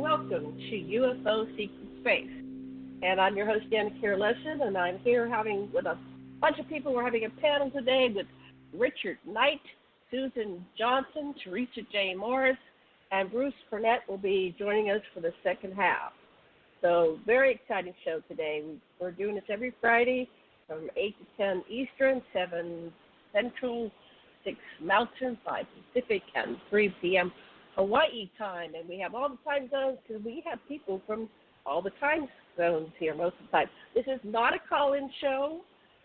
welcome to UFO Secret Space. And I'm your host, Lessin, and I'm here having with a bunch of people. We're having a panel today with Richard Knight, Susan Johnson, Theresa J. Morris, and Bruce Cornet will be joining us for the second half. So, very exciting show today. We're doing this every Friday from 8 to 10 Eastern, 7 Central, 6 Mountain, 5 Pacific, and 3 p.m. Hawaii time. And we have all the time zones because we have people from all the time zones here most of the time. This is not a call-in show.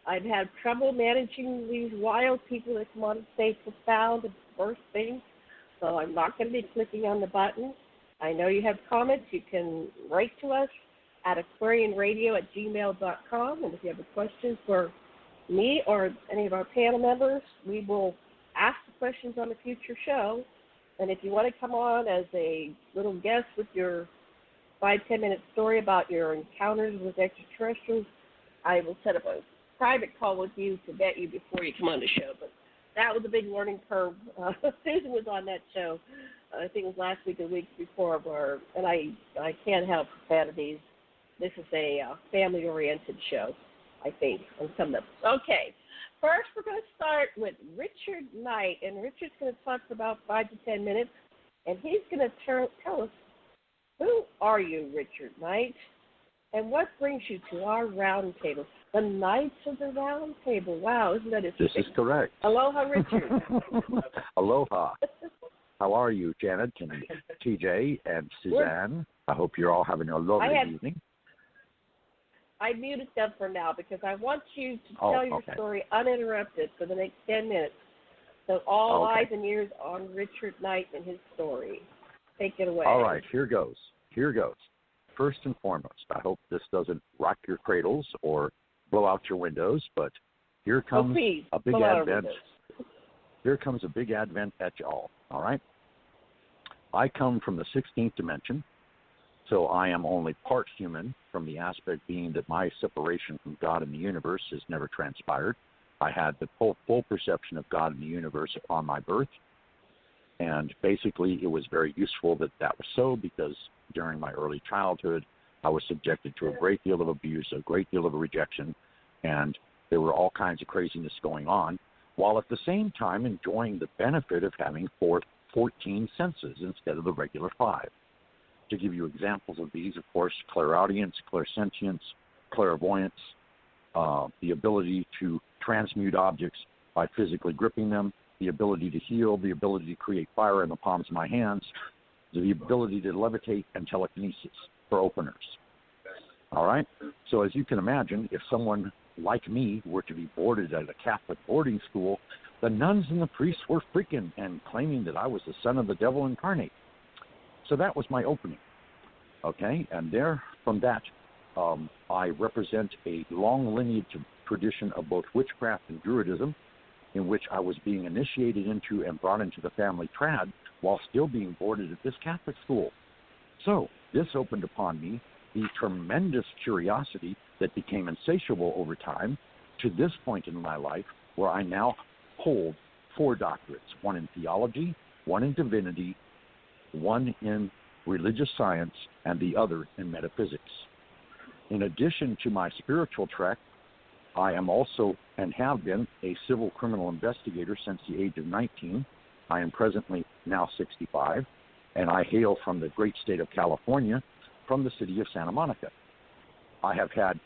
I've had trouble managing these wild people that come on and say profound and diverse things, so I'm not going to be clicking on the button. I know you have comments. You can write to us at aquarianradio@gmail.com, and if you have a question for me or any of our panel members, we will ask the questions on a future show. And if you want to come on as a little guest with your 5-10 minute story about your encounters with extraterrestrials, I will set up a private call with you to vet you before you come on the show. But that was a big learning curve. Susan was on that show, I think it was last week or the week before, and I can't have profanities. This is a family-oriented show, I think, on some of them. Okay, first we're going to start with Richard Knight, and Richard's going to talk for about 5 to 10 minutes, and he's going to tell us, who are you, Richard Knight, and what brings you to our round table? The Knights of the Round Table. Wow, isn't that interesting? This is correct. Aloha, Richard. Aloha. How are you, Janet and TJ and Suzanne? I hope you're all having a lovely evening. I muted them for now because I want you to tell your story uninterrupted for the next 10 minutes. So all eyes and ears on Richard Knight and his story. Take it away. All right, here goes. First and foremost, I hope this doesn't rock your cradles or blow out your windows, but here comes a big advent. Here comes a big advent at y'all, all right? I come from the 16th dimension, so I am only part human, from the aspect being that my separation from God and the universe has never transpired. I had the full perception of God and the universe upon my birth, and basically it was very useful that was so, because during my early childhood I was subjected to a great deal of abuse, a great deal of rejection, and there were all kinds of craziness going on, while at the same time enjoying the benefit of having 14 senses instead of the regular 5. To give you examples of these, of course, clairaudience, clairsentience, clairvoyance, the ability to transmute objects by physically gripping them, the ability to heal, the ability to create fire in the palms of my hands, the ability to levitate, and telekinesis for openers. All right? So as you can imagine, if someone like me were to be boarded at a Catholic boarding school, the nuns and the priests were freaking and claiming that I was the son of the devil incarnate. So that was my opening, okay? And there, from that, I represent a long lineage tradition of both witchcraft and druidism, in which I was being initiated into and brought into the family trad while still being boarded at this Catholic school. So this opened upon me the tremendous curiosity that became insatiable over time to this point in my life, where I now hold 4 doctorates, one in theology, one in divinity, one in religious science, and the other in metaphysics. In addition to my spiritual track, I am also and have been a civil criminal investigator since the age of 19. I am presently now 65, and I hail from the great state of California, from the city of Santa Monica. I have had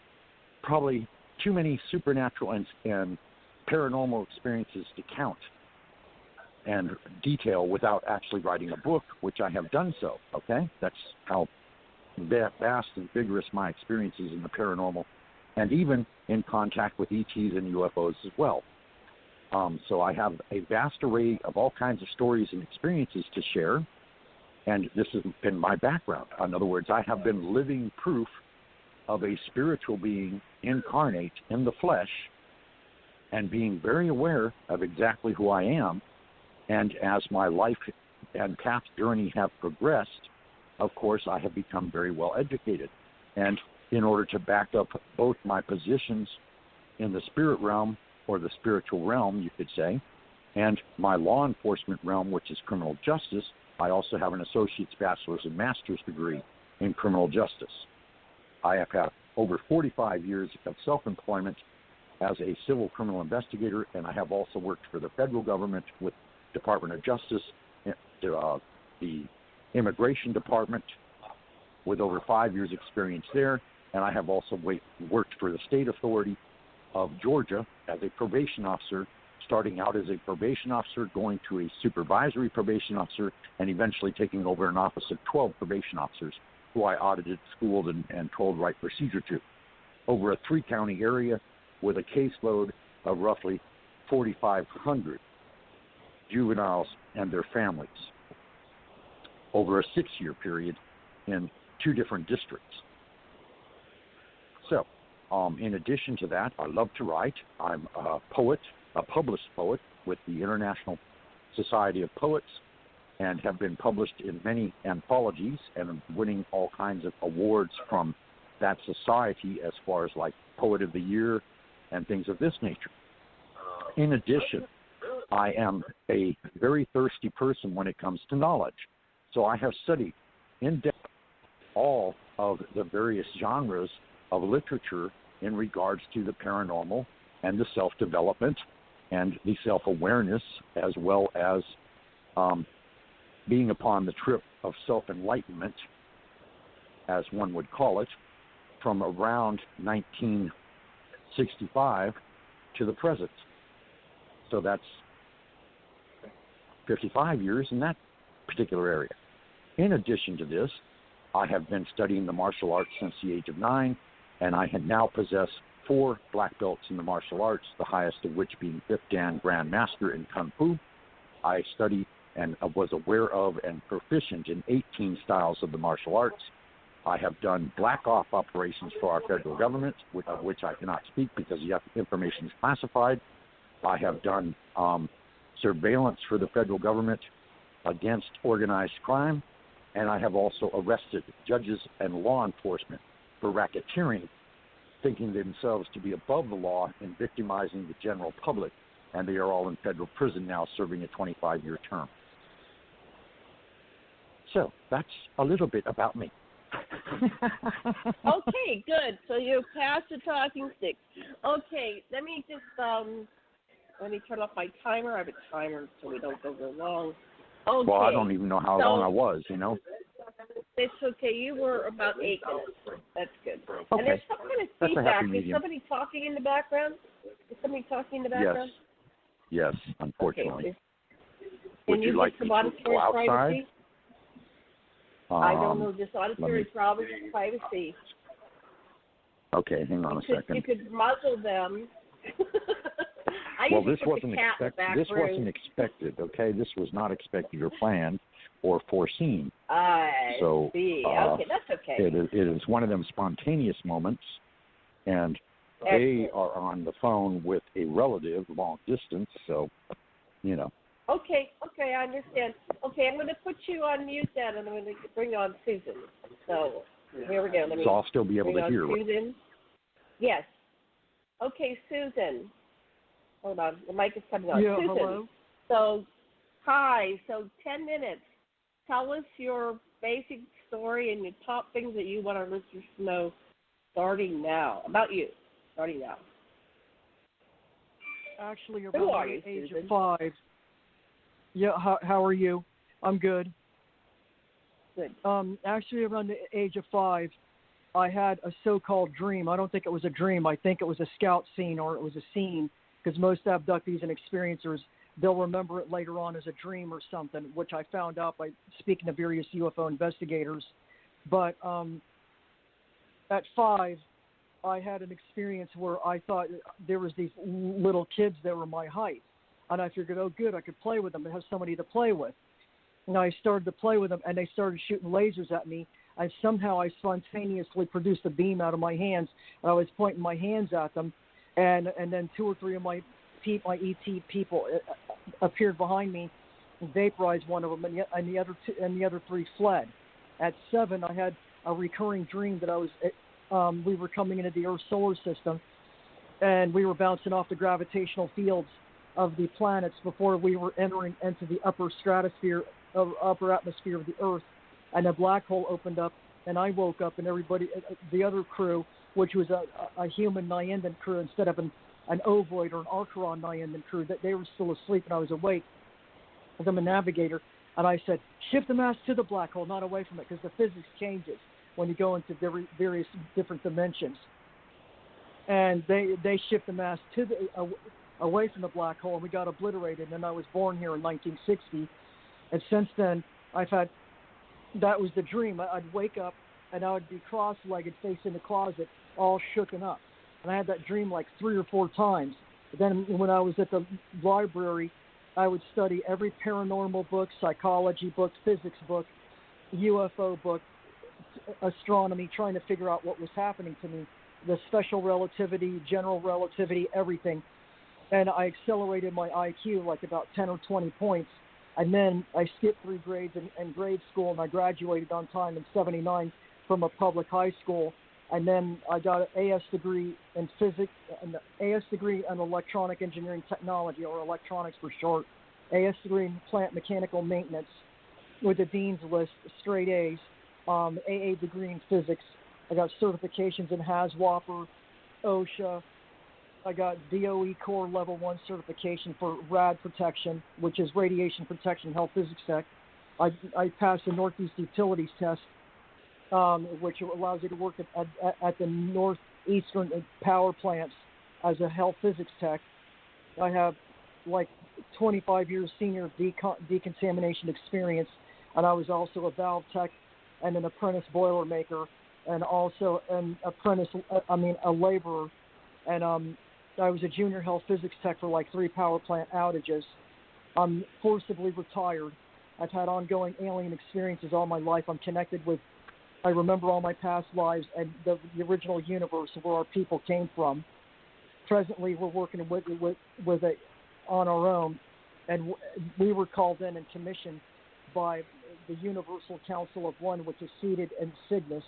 probably too many supernatural and paranormal experiences to count and detail without actually writing a book, which I have done so, okay? That's how vast and vigorous my experiences in the paranormal, and even in contact with ETs and UFOs as well. So I have a vast array of all kinds of stories and experiences to share, and this has been my background. In other words, I have been living proof of a spiritual being incarnate in the flesh and being very aware of exactly who I am. And as my life and path journey have progressed, of course, I have become very well educated. And in order to back up both my positions in the spirit realm, or the spiritual realm, you could say, and my law enforcement realm, which is criminal justice, I also have an associate's, bachelor's, and master's degree in criminal justice. I have had over 45 years of self-employment as a civil criminal investigator, and I have also worked for the federal government with Department of Justice, the Immigration Department, with over 5 years' experience there, and I have also worked for the State Authority of Georgia as a probation officer, starting out as a probation officer, going to a supervisory probation officer, and eventually taking over an office of 12 probation officers who I audited, schooled, and told right procedure to, over a 3-county area with a caseload of roughly 4,500 juveniles and their families over a 6-year period in 2 different districts. So, in addition to that, I love to write. I'm a poet, a published poet with the International Society of Poets, and have been published in many anthologies and winning all kinds of awards from that society as far as like Poet of the Year and things of this nature. In addition, I am a very thirsty person when it comes to knowledge. So I have studied in depth all of the various genres of literature in regards to the paranormal and the self-development and the self-awareness, as well as being upon the trip of self-enlightenment, as one would call it, from around 1965 to the present. So that's 55 years in that particular area. In addition to this, I have been studying the martial arts since the age of 9, and I now possess 4 black belts in the martial arts, the highest of which being 5th Dan Grand Master in Kung Fu. I study and was aware of and proficient in 18 styles of the martial arts. I have done black op operations for our federal government, of which I cannot speak because the information is classified. I have done surveillance for the federal government against organized crime, and I have also arrested judges and law enforcement for racketeering, thinking themselves to be above the law and victimizing the general public, and they are all in federal prison now serving a 25-year term. So that's a little bit about me. Okay, good. So you passed the talking stick. Okay, let me just let me turn off my timer. I have a timer so we don't go very long. Okay. Well, I don't even know how long I was, you know. It's okay. You were about 8 minutes. That's good. Okay. And there's some kind of feedback. Is somebody talking in the background? Yes, unfortunately. Okay. Would you like me to go outside? Privacy? I don't know, just auditory privacy. Okay, hang on a second. You could muzzle them. This wasn't expected. Okay, this was not expected or planned or foreseen. I see. Okay, that's okay. It is one of them spontaneous moments, and they are on the phone with a relative long distance, so, you know. Okay, I understand. Okay, I'm going to put you on mute then, and I'm going to bring on Susan. So, here we go. So I'll still be able to hear. Susan. Yes. Okay, Susan. Hold on. The mic is coming on. Yeah, Susan. hello. So, hi. So, 10 minutes. Tell us your basic story and your top things that you want our listeners to know starting now. About you. Starting now. Actually, around the age of 5. Yeah, how are you? I'm good. Good. Actually, around the age of 5, I had a so-called dream. I don't think it was a dream. I think it was a scout scene or it was a scene, because most abductees and experiencers, they'll remember it later on as a dream or something, which I found out by speaking to various UFO investigators. But at 5, I had an experience where I thought there was these little kids that were my height. And I figured, oh, good, I could play with them and have somebody to play with. And I started to play with them, and they started shooting lasers at me. And somehow I spontaneously produced a beam out of my hands, and I was pointing my hands at them. And then 2 or 3 of my ET people appeared behind me and vaporized one of them, and the other 3 fled. At 7, I had a recurring dream that we were coming into the Earth's solar system, and we were bouncing off the gravitational fields of the planets before we were entering into the upper stratosphere upper atmosphere of the Earth, and a black hole opened up, and I woke up, and everybody, the other crew, which was a human Nyandan crew instead of an ovoid or an Archeron Nyandan crew, that they were still asleep, and I was awake as I'm a navigator, and I said, shift the mass to the black hole, not away from it, because the physics changes when you go into various different dimensions. And they shift the mass to away from the black hole, and we got obliterated, and I was born here in 1960. And since then, that was the dream. I'd wake up, and I would be cross-legged, facing the closet, all shooken up. And I had that dream like 3 or 4 times. But then when I was at the library, I would study every paranormal book, psychology book, physics book, UFO book, astronomy, trying to figure out what was happening to me, the special relativity, general relativity, everything. And I accelerated my IQ like about 10 or 20 points. And then I skipped 3 grades in grade school, and I graduated on time in 79 from a public high school. And then I got an AS degree in physics, an AS degree in electronic engineering technology, or electronics for short, AS degree in plant mechanical maintenance with a dean's list, straight A's, AA degree in physics. I got certifications in HAZWOPER, OSHA. I got DOE Core Level 1 certification for RAD protection, which is Radiation Protection Health Physics Tech. I passed the Northeast Utilities Test, which allows you to work at the northeastern power plants as a health physics tech. I have like 25 years senior decontamination experience, and I was also a valve tech and an apprentice boiler maker, and also a laborer. And I was a junior health physics tech for like 3 power plant outages. I'm forcibly retired. I've had ongoing alien experiences all my life. I'm connected with, I remember all my past lives and the original universe of where our people came from. Presently, we're working with it on our own, and we were called in and commissioned by the Universal Council of One, which is seated in Cygnus,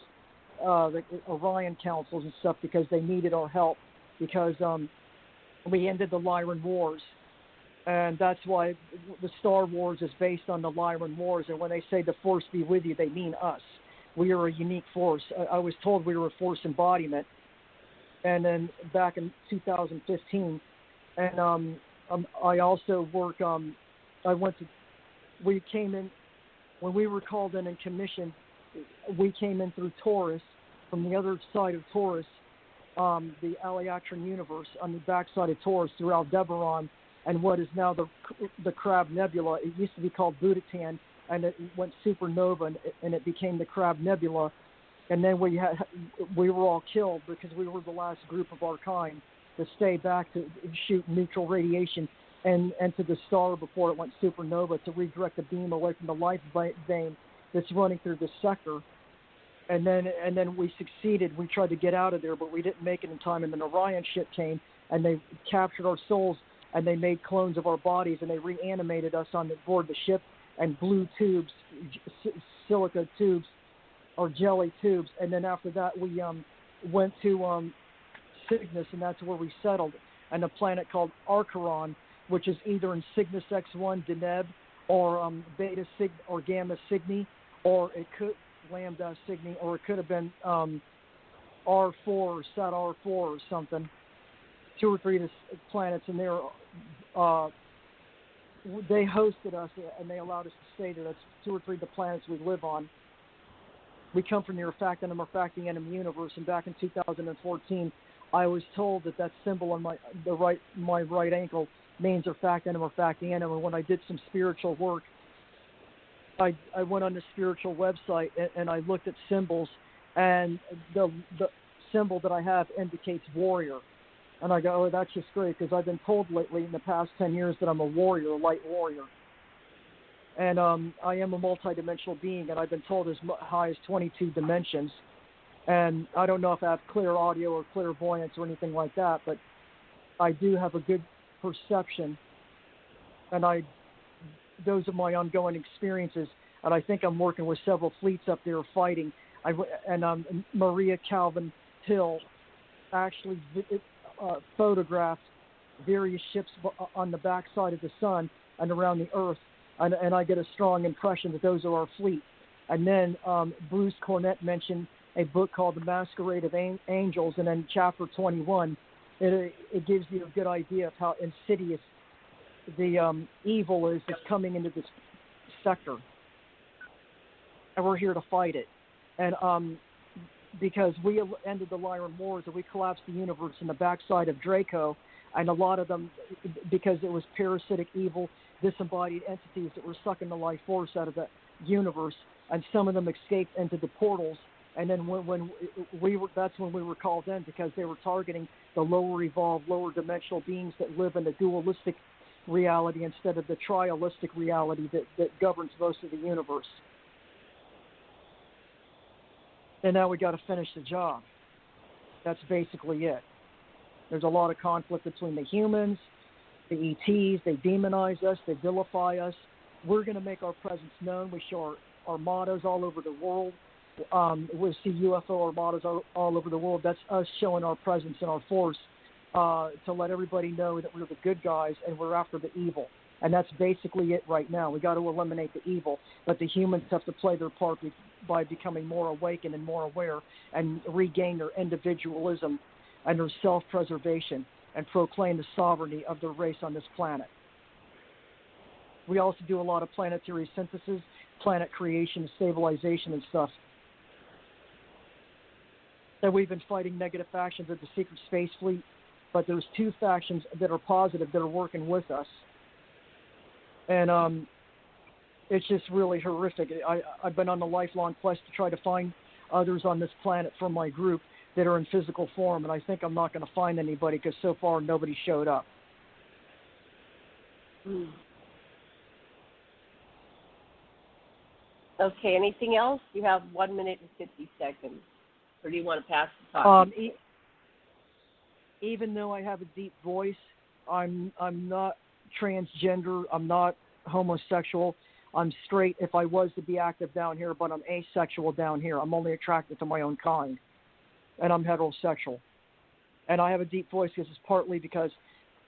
the Orion councils and stuff, because they needed our help, because we ended the Lyran Wars. And that's why the Star Wars is based on the Lyran Wars. And when they say the Force be with you, they mean us. We are a unique force. I was told we were a force embodiment. And then back in 2015, and I also work. We came in when we were called in and commissioned. We came in through Taurus, from the other side of Taurus, the Aleactron universe, on the backside of Taurus through Aldebaran, and what is now the Crab Nebula. It used to be called Bhutan, and it went supernova, and it became the Crab Nebula. And then we were all killed because we were the last group of our kind to stay back to shoot neutral radiation and to the star before it went supernova, to redirect the beam away from the life vein that's running through the sector. And then we succeeded. We tried to get out of there, but we didn't make it in time. And then Orion ship came, and they captured our souls, and they made clones of our bodies, and they reanimated us on board the ship, and blue tubes, silica tubes, or jelly tubes. And then after that, we went to Cygnus, and that's where we settled, and a planet called Archeron, which is either in Cygnus X1 Deneb, or Beta Cygni, or Gamma Cygni, or it could Lambda Cygni, or it could have been R4 or Sat R4 or something. 2 or 3 planets, and they hosted us, and they allowed us to stay there. That's 2 or 3 of the planets we live on. We come from the Refactinum universe, and back in 2014, I was told that symbol on my right ankle means Refactinum. And when I did some spiritual work, I went on the spiritual website and I looked at symbols, and the symbol that I have indicates warrior. And I go, oh, that's just great, because I've been told lately in the past 10 years that I'm a warrior, a light warrior. And I am a multidimensional being, and I've been told as high as 22 dimensions. And I don't know if I have clear audio or clairvoyance or anything like that, but I do have a good perception. And those are my ongoing experiences. And I think I'm working with several fleets up there fighting. Maria Calvin Hill actually photographed various ships on the backside of the sun and around the Earth, and I get a strong impression that those are our fleet. And then Bruce Cornet mentioned a book called The Masquerade of Angels, and then chapter 21, it gives you a good idea of how insidious the evil is that's coming into this sector. And we're here to fight it. And because we ended the Lyran Wars and we collapsed the universe in the backside of Draco, and a lot of them, because it was parasitic, evil, disembodied entities that were sucking the life force out of the universe, and some of them escaped into the portals. And then when we were, that's when we were called in, because they were targeting the lower evolved, lower dimensional beings that live in a dualistic reality instead of the trialistic reality that governs most of the universe. And now we got to finish the job. That's basically it. There's a lot of conflict between the humans, the ETs. They demonize us. They vilify us. We're going to make our presence known. We show our armadas all over the world. We see UFO armadas all over the world. That's us showing our presence and our force to let everybody know that we're the good guys and we're after the evil. And that's basically it right now. We got to eliminate the evil, but the humans have to play their part by becoming more awakened and more aware and regain their individualism and their self-preservation and proclaim the sovereignty of their race on this planet. We also do a lot of planetary synthesis, planet creation, stabilization and stuff. And we've been fighting negative factions of the Secret Space Fleet, but there's 2 factions that are positive that are working with us. And it's just really horrific. I've been on a lifelong quest to try to find others on this planet from my group that are in physical form, and I think I'm not going to find anybody because so far nobody showed up. Okay, anything else? You have 1 minute and 50 seconds. Or do you want to pass the time? Even though I have a deep voice, I'm not transgender. I'm not homosexual. I'm straight if I was to be active down here, but I'm asexual down here. I'm only attracted to my own kind. And I'm heterosexual. And I have a deep voice because it's partly because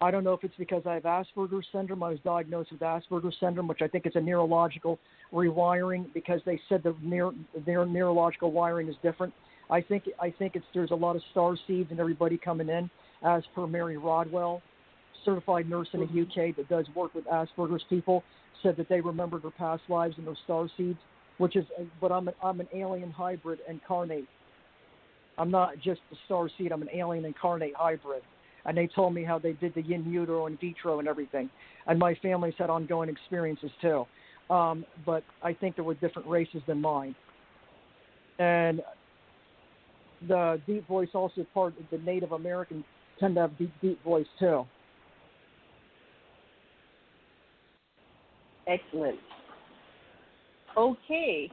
I don't know if it's because I have Asperger's syndrome. I was diagnosed with Asperger's syndrome, which I think is a neurological rewiring because they said their neurological wiring is different. I think there's a lot of star seeds and everybody coming in, as per Mary Rodwell, certified nurse in the UK that does work with Asperger's people, said that they remember their past lives and their star seeds, but I'm an alien hybrid incarnate. I'm not just a star seed. I'm an alien incarnate hybrid. And they told me how they did the in utero and vitro and everything. And my family's had ongoing experiences too. But I think there were different races than mine. And the deep voice also part of the Native Americans tend to have deep voice too. Excellent. Okay.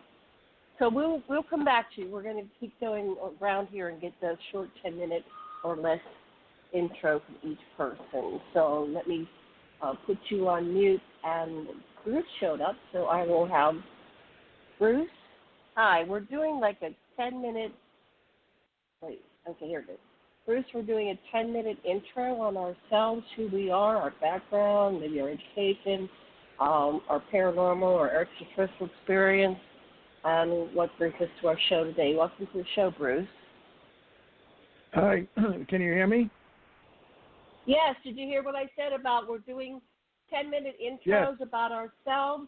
So we'll come back to you. We're going to keep going around here and get the short 10-minute or less intro from each person. So let me put you on mute. And Bruce showed up, so I will have Bruce. Hi, we're doing like a 10-minute. Wait, okay, here it is. Bruce, we're doing a 10-minute intro on ourselves, who we are, our background, maybe our education, our paranormal or extraterrestrial experience, and what brings us to our show today. Welcome to the show, Bruce. Hi, can you hear me? Yes, did you hear what I said about we're doing 10-minute intros about ourselves?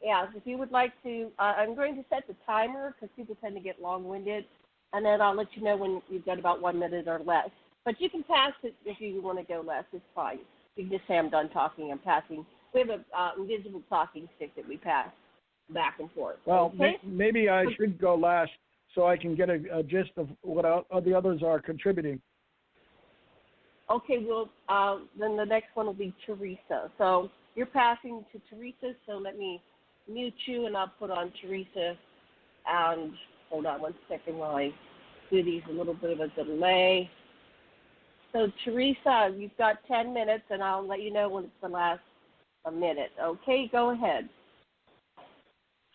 Yes, if you would like to, I'm going to set the timer because people tend to get long-winded, and then I'll let you know when you've got about 1 minute or less. But you can pass it if you want to go less. It's fine. You can just say I'm done talking. I'm passing. We have an invisible talking stick that we pass back and forth. Well, okay? Maybe I should go last so I can get a gist of what the others are contributing. Okay, well, then the next one will be Theresa. So you're passing to Theresa, so let me mute you, and I'll put on Theresa. And hold on 1 second while I do these a little bit of a delay. So, Theresa, you've got 10 minutes, and I'll let you know when it's the last minute. Okay, go ahead.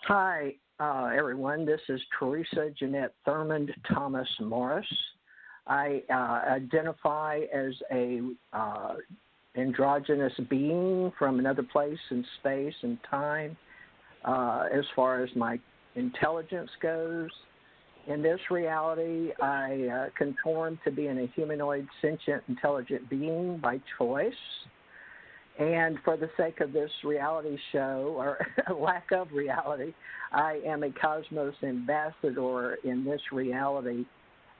Hi, everyone. This is Theresa Jeanette Thurmond Thomas Morris. I identify as a androgynous being from another place in space and time. As far as my intelligence goes, in this reality, I conform to being a humanoid, sentient, intelligent being by choice. And for the sake of this reality show, or lack of reality, I am a cosmos ambassador in this reality,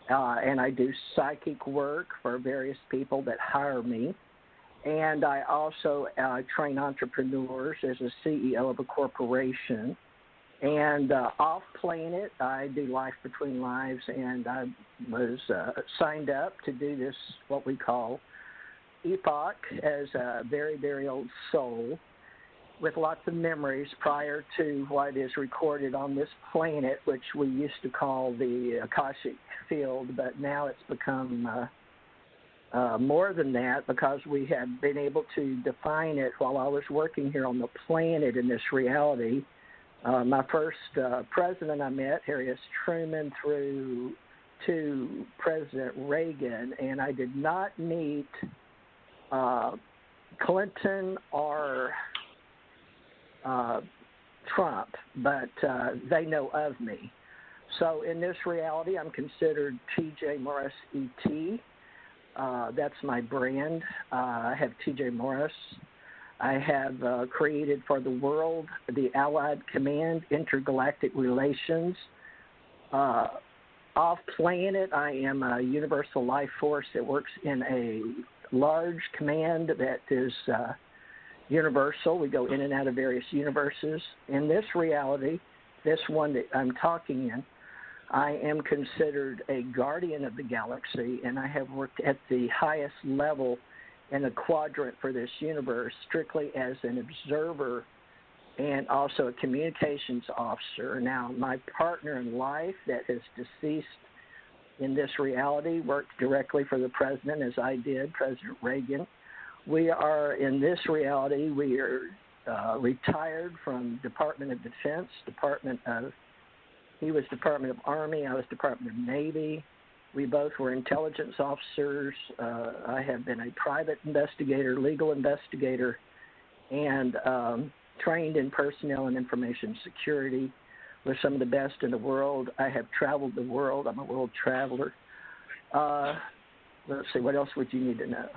and I do psychic work for various people that hire me. And I also train entrepreneurs as a CEO of a corporation. And off planet, I do Life Between Lives, and I was signed up to do this, what we call epoch, as a very, very old soul with lots of memories prior to what is recorded on this planet, which we used to call the Akashic field, but now it's become more than that, because we have been able to define it while I was working here on the planet in this reality. My first president I met, Harry S. Truman, through to President Reagan, and I did not meet Clinton or Trump, but they know of me. So in this reality, I'm considered T.J. Morris E.T. That's my brand. I have T.J. Morris. I have created for the world the Allied Command Intergalactic Relations. Off planet, I am a universal life force that works in a large command that is universal. We go in and out of various universes. In this reality, this one that I'm talking in, I am considered a guardian of the galaxy, and I have worked at the highest level in a quadrant for this universe, strictly as an observer and also a communications officer. Now, my partner in life that is deceased in this reality worked directly for the president, as I did, President Reagan. We are, in this reality, we are retired from Department of Defense, he was Department of Army, I was Department of Navy. We both were intelligence officers. I have been a private investigator, legal investigator, and trained in personnel and information security with some of the best in the world. I have traveled the world. I'm a world traveler. Let's see, what else would you need to know?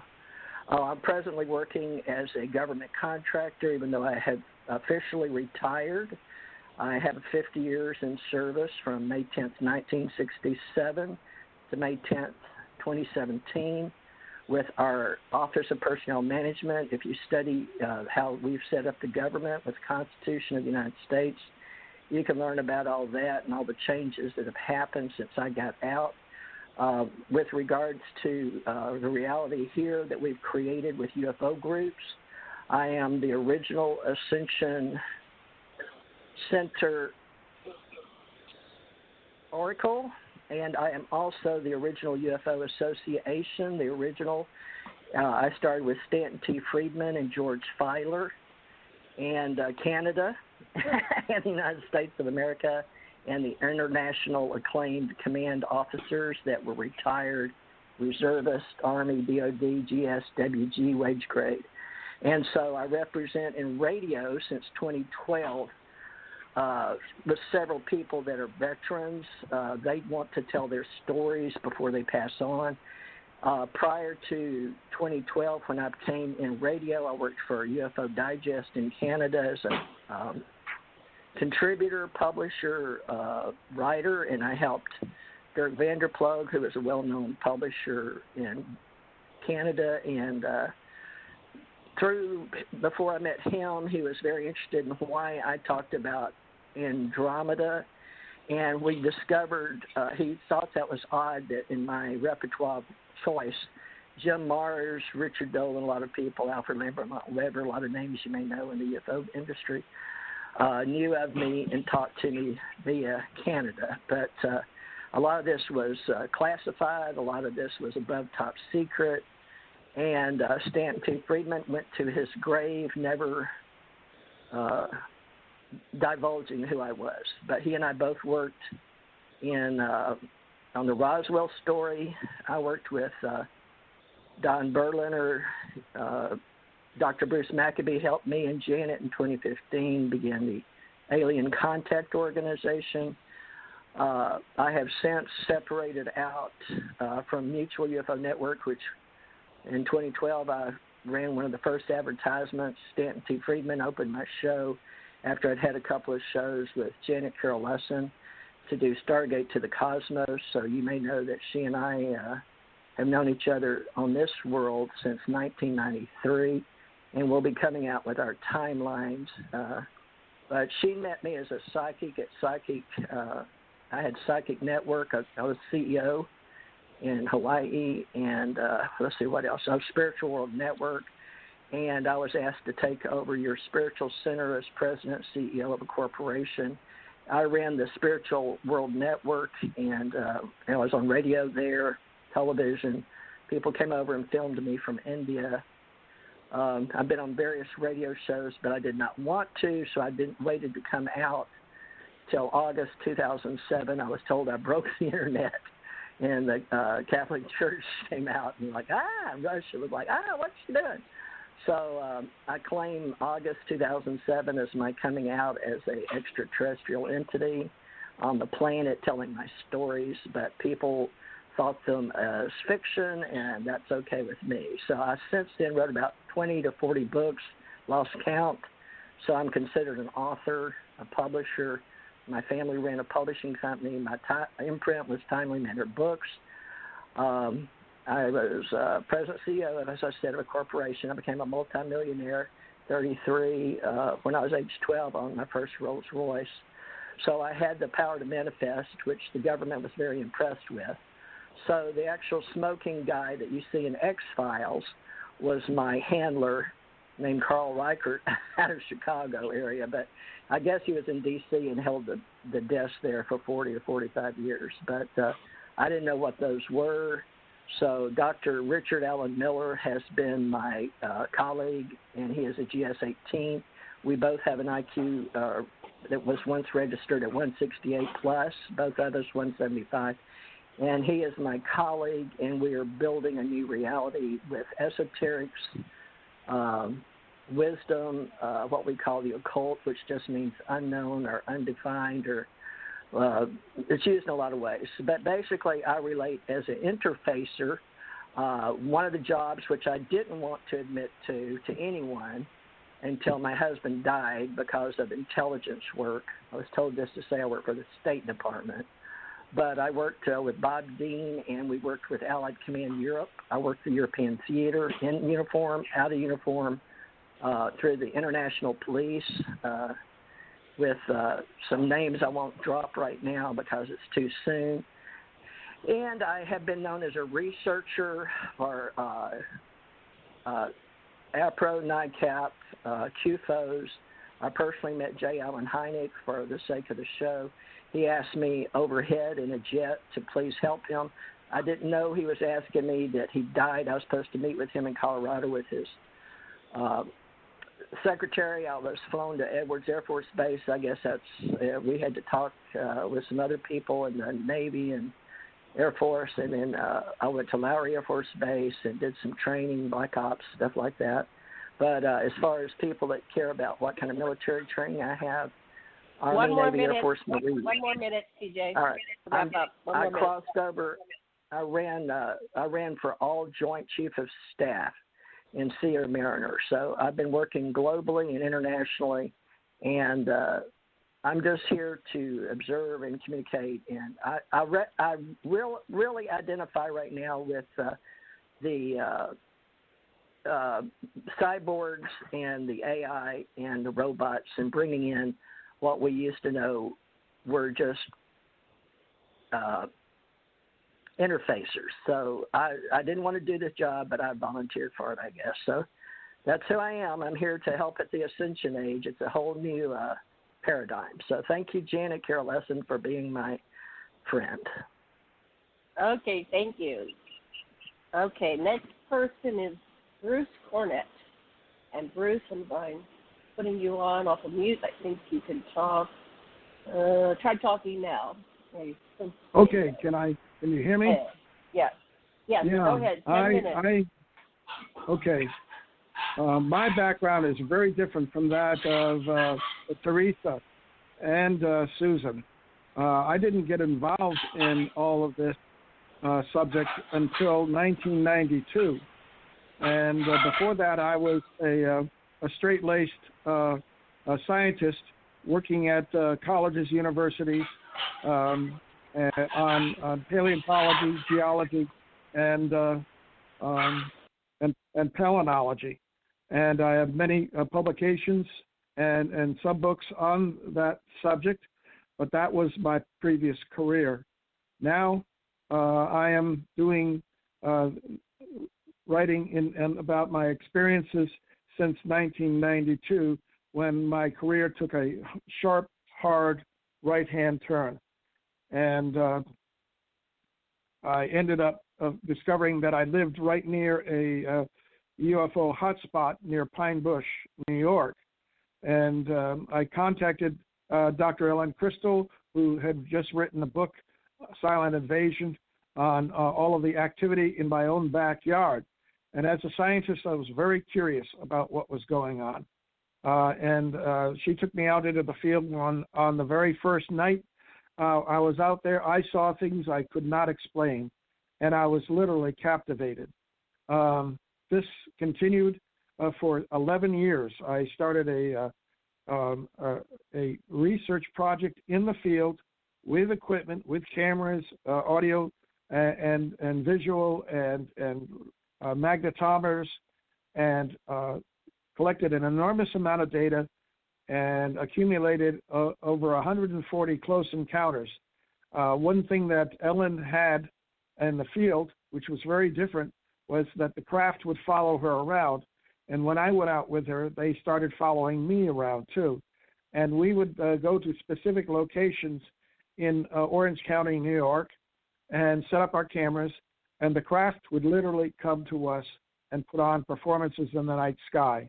I'm presently working as a government contractor, even though I have officially retired. I have 50 years in service from May 10th, 1967 to May 10th, 2017 with our Office of Personnel Management. If you study how we've set up the government with the Constitution of the United States, you can learn about all that and all the changes that have happened since I got out. With regards to the reality here that we've created with UFO groups, I am the original Ascension Center Oracle, and I am also the original UFO Association, the original. I started with Stanton T. Friedman and George Filer, and Canada, and the United States of America, and the international acclaimed command officers that were retired, reservist, Army, DOD, GS, WG, wage grade. And so I represent in radio since 2012 with several people that are veterans. They want to tell their stories before they pass on. Prior to 2012, when I became in radio, I worked for UFO Digest in Canada as a contributor, publisher, writer, and I helped Dirk Vanderplug, who is a well-known publisher in Canada, and before I met him, he was very interested in why I talked about Andromeda, and we discovered, he thought that was odd that in my repertoire of choice, Jim Mars, Richard Dolan, a lot of people, Alfred Lambert, Weber, a lot of names you may know in the UFO industry, knew of me and talked to me via Canada. But a lot of this was classified, a lot of this was above top secret, and Stanton T. Friedman went to his grave never divulging who I was. But he and I both worked on the Roswell story. I worked with Don Berliner, Dr. Bruce Maccabee helped me and Janet in 2015 begin the Alien Contact Organization. I have since separated out from Mutual UFO Network, which in 2012 I ran one of the first advertisements. Stanton T. Friedman opened my show after I'd had a couple of shows with Janet Carroll Lessin to do Stargate to the Cosmos. So you may know that she and I have known each other on this world since 1993, and we'll be coming out with our timelines. But she met me as a psychic at Psychic. I had Psychic Network. I was CEO in Hawaii, and let's see what else. I was Spiritual World Network, and I was asked to take over your spiritual center as president, CEO of a corporation. I ran the Spiritual World Network, and I was on radio there, television. People came over and filmed me from India. I've been on various radio shows, but I did not want to, so I waited to come out till August 2007. I was told I broke the internet, and the Catholic Church came out and Russia was like, what's she doing? So I claim August 2007 as my coming out as an extraterrestrial entity on the planet telling my stories, but people thought them as fiction, and that's okay with me. So I since then wrote about 20 to 40 books, lost count. So I'm considered an author, a publisher. My family ran a publishing company. My imprint was Timely Manner Books. I was president CEO, as I said, of a corporation. I became a multimillionaire, 33, when I was age 12 on my first Rolls Royce. So I had the power to manifest, which the government was very impressed with. So the actual smoking guy that you see in X-Files was my handler named Carl Reichert out of Chicago area. But I guess he was in D.C. and held the desk there for 40 or 45 years. But I didn't know what those were. So Dr. Richard Allen Miller has been my colleague, and he is a GS-18. We both have an IQ that was once registered at 168 plus, both of us 175. And he is my colleague, and we are building a new reality with esoterics, wisdom, what we call the occult, which just means unknown or undefined, or it's used in a lot of ways. But basically, I relate as an interfacer. One of the jobs which I didn't want to admit to anyone until my husband died because of intelligence work. I was told just to say I work for the State Department. But I worked with Bob Dean, and we worked with Allied Command Europe. I worked the European Theater in uniform, out of uniform, through the International Police, with some names I won't drop right now because it's too soon. And I have been known as a researcher for APRO, NICAP, QFOs. I personally met J. Allen Hynek for the sake of the show. He asked me overhead in a jet to please help him. I didn't know he was asking me that he died. I was supposed to meet with him in Colorado with his secretary. I was flown to Edwards Air Force Base. I guess we had to talk with some other people in the Navy and Air Force, and then I went to Lowry Air Force Base and did some training, Black Ops, stuff like that. But as far as people that care about what kind of military training I have, Army, Navy, Air Force, Marine. One more minute, TJ. All right. I crossed over. I ran for all Joint Chief of Staff in Sea or Mariner. So I've been working globally and internationally, and I'm just here to observe and communicate. And I really identify right now with the cyborgs and the AI and the robots, and bringing in what we used to know were just interfacers. So I didn't want to do this job, but I volunteered for it, I guess. So that's who I am. I'm here to help at the Ascension Age. It's a whole new paradigm. So thank you, Janet Carroll Lessin, for being my friend. Okay, thank you. Okay, next person is Bruce Cornet. And Bruce, I'm putting you on off of mute. I think you can talk. Try talking now. Okay, can you hear me? Yes. Yeah. Go ahead. 10 minutes. Okay. My background is very different from that of Theresa and Susan. I didn't get involved in all of this subject until 1992. And before that, I was a straight-laced scientist working at colleges, universities, on paleontology, geology, and palynology. And I have many publications and sub-books on that subject, but that was my previous career. Now I am doing writing about my experiences since 1992, when my career took a sharp, hard right-hand turn. And I ended up discovering that I lived right near a UFO hotspot near Pine Bush, New York. And I contacted Dr. Ellen Crystal, who had just written a book, Silent Invasion, on all of the activity in my own backyard. And as a scientist, I was very curious about what was going on. And she took me out into the field on the very first night. I was out there. I saw things I could not explain, and I was literally captivated. This continued for 11 years. I started a research project in the field with equipment, with cameras, audio and visual and magnetometers, and collected an enormous amount of data and accumulated over 140 close encounters. One thing that Ellen had in the field, which was very different, was that the craft would follow her around. And when I went out with her, they started following me around too. And we would go to specific locations in Orange County, New York, and set up our cameras, and the craft would literally come to us and put on performances in the night sky.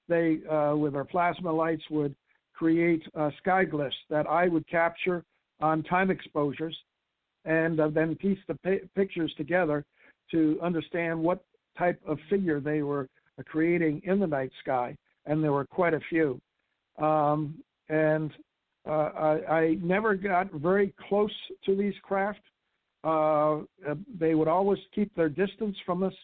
They, with their plasma lights, would create sky glyphs that I would capture on time exposures, and then piece the pictures together to understand what type of figure they were creating in the night sky, and there were quite a few. I never got very close to these craft. They would always keep their distance from us.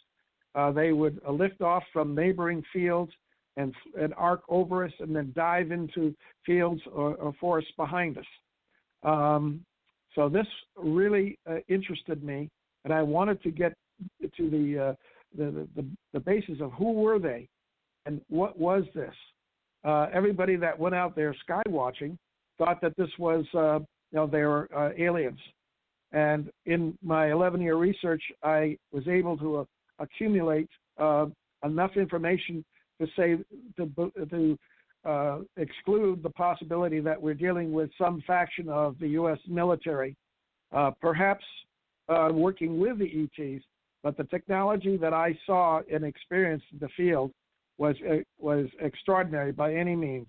They would lift off from neighboring fields and arc over us, and then dive into fields or forests behind us. So this really interested me, and I wanted to get to the basis of who were they and what was this. Everybody that went out there sky watching thought that this was, they were aliens. And in my 11-year research, I was able to accumulate enough information to say to exclude the possibility that we're dealing with some faction of the U.S. military, perhaps working with the ETs. But the technology that I saw and experienced in the field was extraordinary by any means.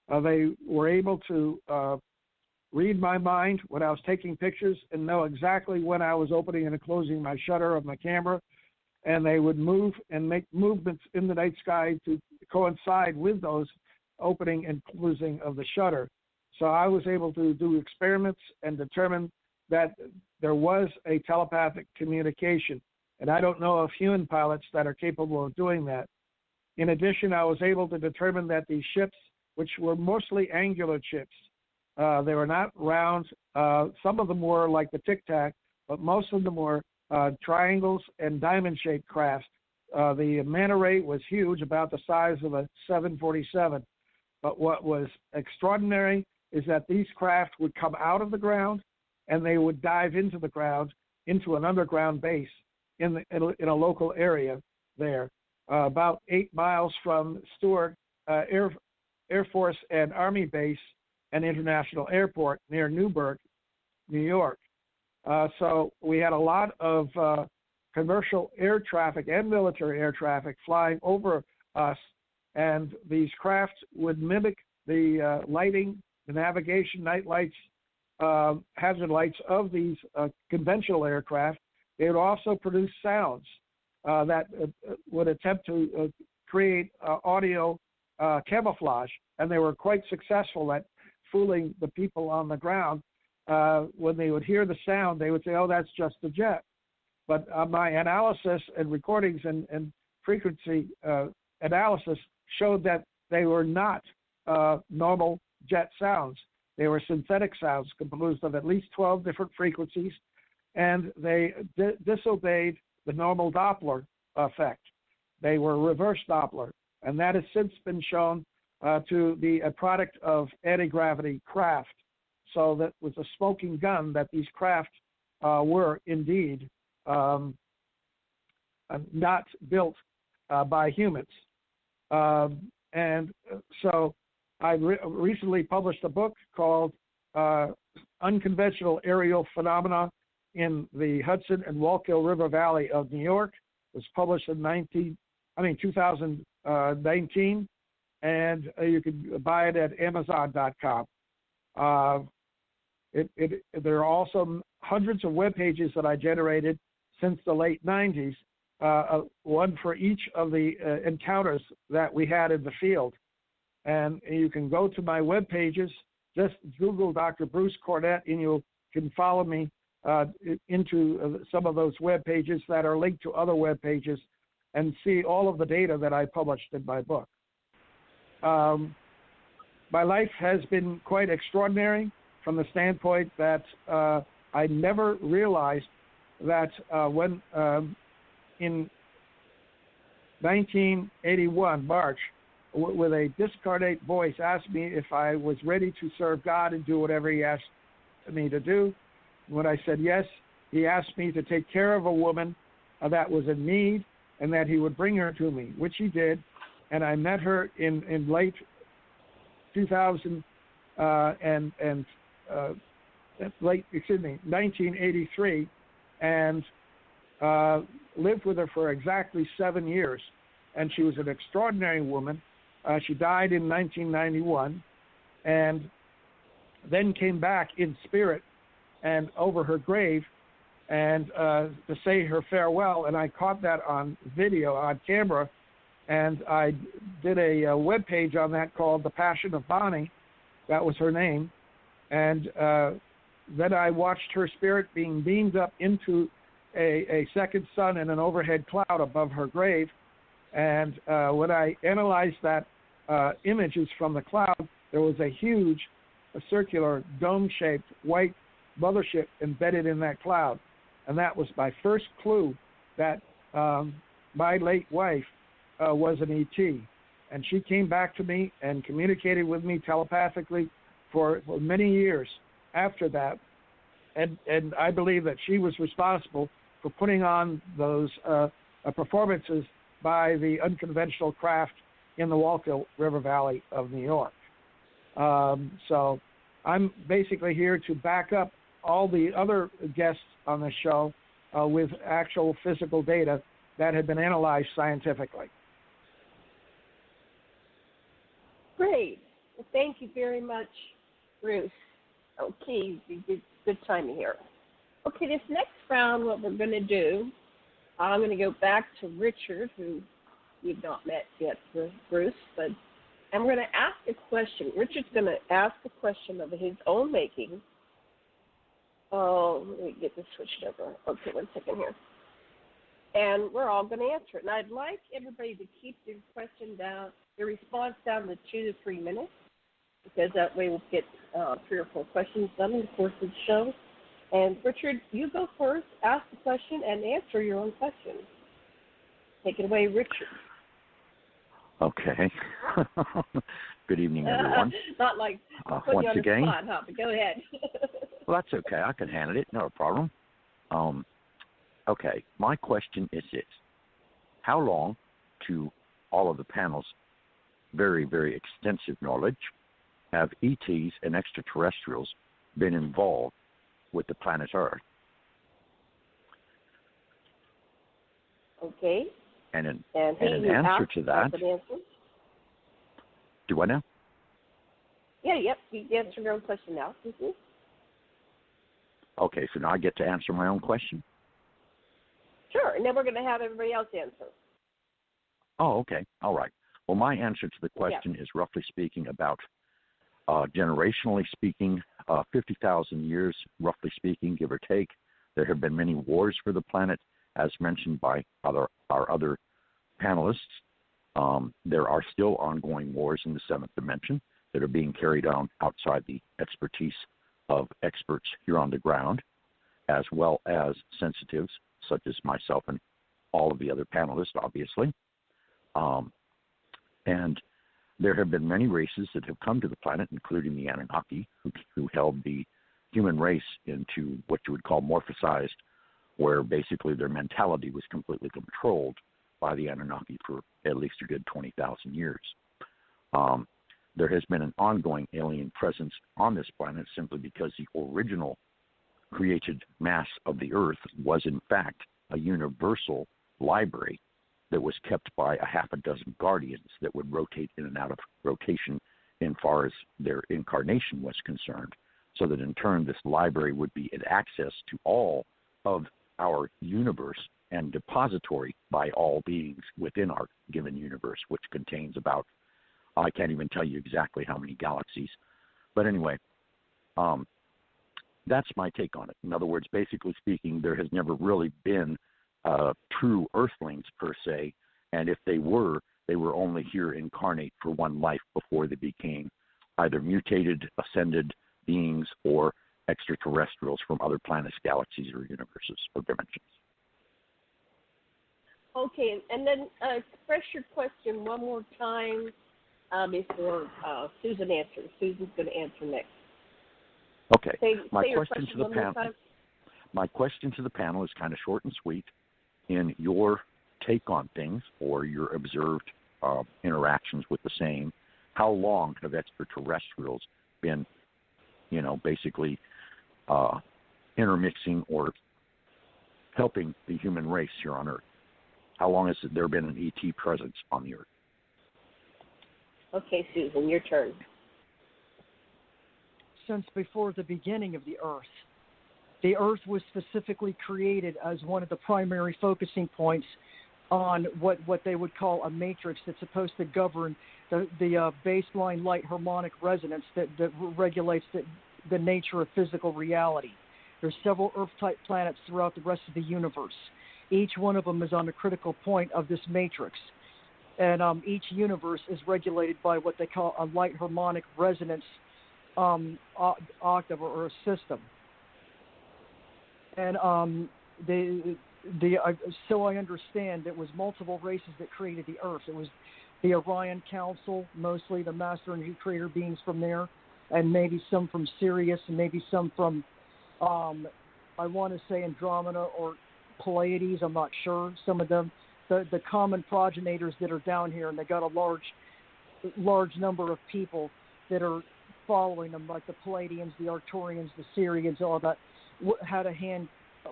They were able to read my mind when I was taking pictures and know exactly when I was opening and closing my shutter of my camera, and they would move and make movements in the night sky to coincide with those opening and closing of the shutter. So I was able to do experiments and determine that there was a telepathic communication, and I don't know of human pilots that are capable of doing that. In addition, I was able to determine that these ships, which were mostly angular ships, they were not round. Some of them were like the Tic Tac, but most of them were triangles and diamond-shaped craft. The manta ray was huge, about the size of a 747. But what was extraordinary is that these craft would come out of the ground and they would dive into the ground, into an underground base in a local area there, about 8 miles from Stewart Air Force and Army Base and International Airport near Newburgh, New York. So we had a lot of commercial air traffic and military air traffic flying over us, and these craft would mimic the lighting, the navigation, night lights, hazard lights of these conventional aircraft. They would also produce sounds. that would attempt to create audio camouflage, and they were quite successful at fooling the people on the ground. When they would hear the sound, they would say, "Oh, that's just a jet." But my analysis and recordings and frequency analysis showed that they were not normal jet sounds. They were synthetic sounds composed of at least 12 different frequencies, and they disobeyed the normal Doppler effect. They were reverse Doppler, and that has since been shown to be a product of anti-gravity craft. So that was a smoking gun that these craft were indeed not built by humans. And so I recently published a book called Unconventional Aerial Phenomena in the Hudson and Wallkill River Valley of New York. It was published in 2019, and you can buy it at Amazon.com. There are also hundreds of web pages that I generated since the late 90s, one for each of the encounters that we had in the field. And you can go to my web pages, just Google Dr. Bruce Cornet, and you can follow me into some of those web pages that are linked to other web pages and see all of the data that I published in my book. My life has been quite extraordinary from the standpoint that I never realized that when in 1981, March, with a discarnate voice, asked me if I was ready to serve God and do whatever he asked me to do. When I said yes, he asked me to take care of a woman that was in need and that he would bring her to me, which he did. And I met her in late 1983, and lived with her for exactly 7 years. And she was an extraordinary woman. She died in 1991, and then came back in spirit and over her grave and to say her farewell. And I caught that on video, on camera, and I did a web page on that called The Passion of Bonnie. That was her name. And then I watched her spirit being beamed up into a second sun in an overhead cloud above her grave. And when I analyzed that images from the cloud, there was a huge circular dome-shaped white mothership embedded in that cloud. And that was my first clue that my late wife was an ET. And she came back to me and communicated with me telepathically for many years after that. And I believe that she was responsible for putting on those performances by the unconventional craft in the Wallkill River Valley of New York. So I'm basically here to back up all the other guests on the show with actual physical data that had been analyzed scientifically. Great. Well, thank you very much, Bruce. Okay, good timing here. Okay, this next round, what we're going to do, I'm going to go back to Richard, who we've not met yet, Bruce, but I'm going to ask a question. Richard's going to ask a question of his own making. Oh, let me get this switched over. Okay, 1 second here. And we're all going to answer it. And I'd like everybody to keep their question down, their response down to 2 to 3 minutes, because that way we'll get 3 or 4 questions done in the course of the show. And Richard, you go first, ask the question, and answer your own question. Take it away, Richard. Okay. Good evening, everyone. Not like putting once you on again, the spot, huh? But go ahead. Well, that's okay. I can handle it. No problem. Okay. My question is this. How long, to all of the panel's very, very extensive knowledge, have ETs and extraterrestrials been involved with the planet Earth? Okay. And an answer to that. Do I now? Yeah, yep. You answer your own question now. Mm-hmm. Okay, so now I get to answer my own question? Sure, and then we're going to have everybody else answer. Oh, okay. All right. Well, my answer to the question is, roughly speaking, about generationally speaking, 50,000 years, roughly speaking, give or take. There have been many wars for the planet, as mentioned by our other panelists. There are still ongoing wars in the seventh dimension that are being carried on outside the expertise of experts here on the ground, as well as sensitives such as myself and all of the other panelists, obviously. And there have been many races that have come to the planet, including the Anunnaki, who held the human race into what you would call morphosized, where basically their mentality was completely controlled by the Anunnaki for at least a good 20,000 years. There has been an ongoing alien presence on this planet simply because the original created mass of the Earth was, in fact, a universal library that was kept by a half a dozen guardians that would rotate in and out of rotation in far as their incarnation was concerned, so that in turn this library would be an access to all of our universe and depository by all beings within our given universe, which contains about, I can't even tell you exactly how many galaxies. But anyway, that's my take on it. In other words, basically speaking, there has never really been true Earthlings per se, and if they were only here incarnate for one life before they became either mutated, ascended beings, or extraterrestrials from other planets, galaxies, or universes or dimensions. Okay, and then express your question one more time before Susan answers. Susan's going to answer next. Okay. My question to the panel is kind of short and sweet. In your take on things or your observed interactions with the same, how long have extraterrestrials been, basically intermixing or helping the human race here on Earth? How long has there been an ET presence on the Earth? Okay, Susan, your turn. Since before the beginning of the Earth. The Earth was specifically created as one of the primary focusing points on what they would call a matrix that's supposed to govern the baseline light harmonic resonance that regulates the nature of physical reality. There's several Earth-type planets throughout the rest of the universe. Each one of them is on a critical point of this matrix. And each universe is regulated by what they call a light harmonic resonance octave or a system. And so I understand it was multiple races that created the Earth. It was the Orion Council, mostly the Master and Creator beings from there, and maybe some from Sirius, and maybe some from, I want to say Andromeda or Pleiades. I'm not sure. Some of them, the common progenitors that are down here, and they got a large number of people that are following them, like the Palladians, the Arcturians, the Sirians, all that, had a hand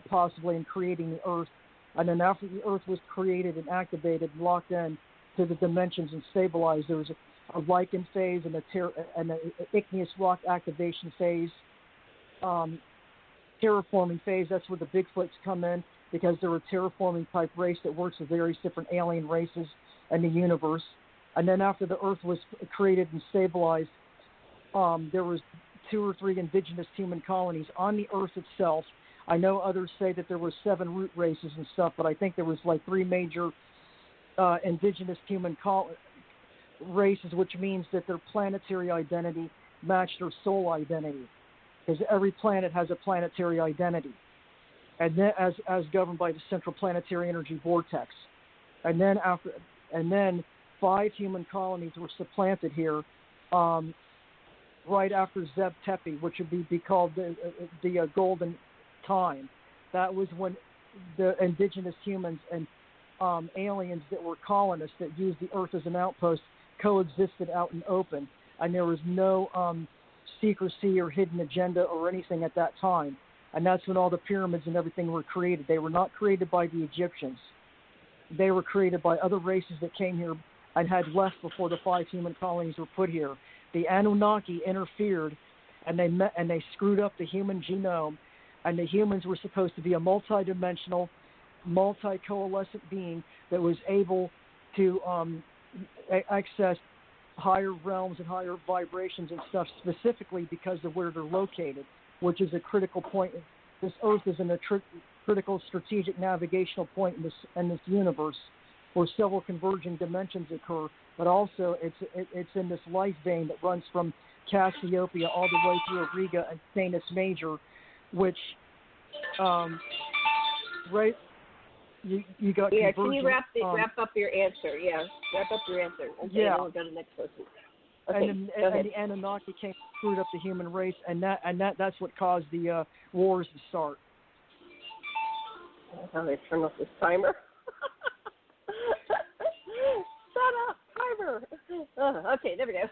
possibly in creating the Earth. And then after the Earth was created and activated and locked in to the dimensions and stabilized, there was a lichen phase and an igneous rock activation phase, terraforming phase. That's where the Bigfoots come in, because they're a terraforming type race that works with various different alien races in the universe. And then after the Earth was created and stabilized, there was 2 or 3 indigenous human colonies on the Earth itself. I know others say that there were 7 root races and stuff, but I think there was like 3 major indigenous human races, which means that their planetary identity matched their soul identity, because every planet has a planetary identity, and then as governed by the central planetary energy vortex. And then 5 human colonies were supplanted here. Right after Zeb Tepi, which would be called the golden time. That was when the indigenous humans and aliens that were colonists that used the Earth as an outpost coexisted out in open, and there was no secrecy or hidden agenda or anything at that time. And that's when all the pyramids and everything were created. They were not created by the Egyptians. They were created by other races that came here and had left before the 5 human colonies were put here. The Anunnaki interfered, and they screwed up the human genome, and the humans were supposed to be a multidimensional multi-coalescent being that was able to access higher realms and higher vibrations and stuff specifically because of where they're located, which is a critical point. This Earth is in a critical strategic navigational point in this universe where several converging dimensions occur, but also it's in this life vein that runs from Cassiopeia all the way through Auriga and Canis Major, which right. You got can you wrap up your answer? Yeah, wrap up your answer. Okay, yeah. Then we'll go to the next person. Okay, and the Anunnaki came screwed up the human race, and that's what caused the wars to start. How they turn off this timer? Shut up, timer. Okay, there we go.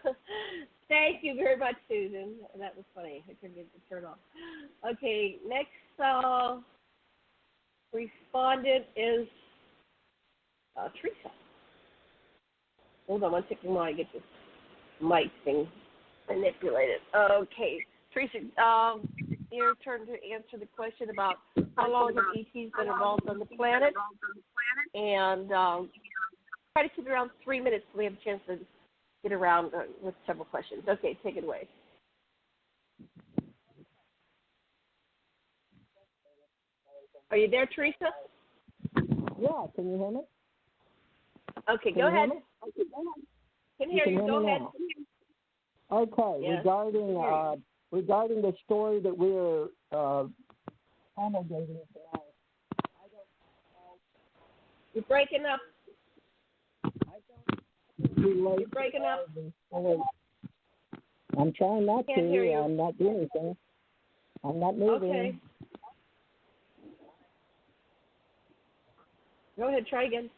Thank you very much, Susan. That was funny. I couldn't get it to turn off. Okay, next respondent is Theresa. Hold on one second while I get this mic thing manipulated. Okay, Theresa, your turn to answer the question about how long have ETs been involved on the planet, and try to keep it around 3 minutes so we have a chance to get around with several questions. Okay, take it away. Are you there, Theresa? Yeah, can you hear me? Okay, go ahead. Can hear you. Go ahead. Okay, yes. regarding the story that we're promulgating tonight, You're breaking up. You're breaking up. I'm trying not Can't to. hear you. I'm not doing anything. I'm not moving. Okay. Go ahead, try again.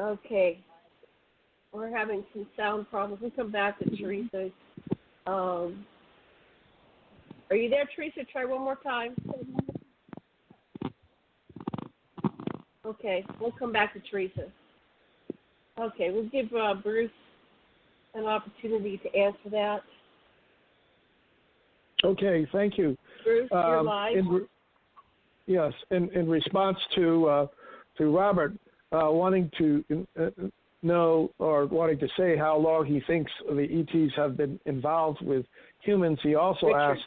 Okay. We're having some sound problems. We'll come back to Theresa. Are you there, Theresa? Try one more time. Okay, we'll come back to Theresa. Okay, we'll give Bruce an opportunity to answer that. Okay, thank you. Bruce, you're live. Yes, in response to Robert wanting to know or wanting to say how long he thinks the ETs have been involved with humans, he also asked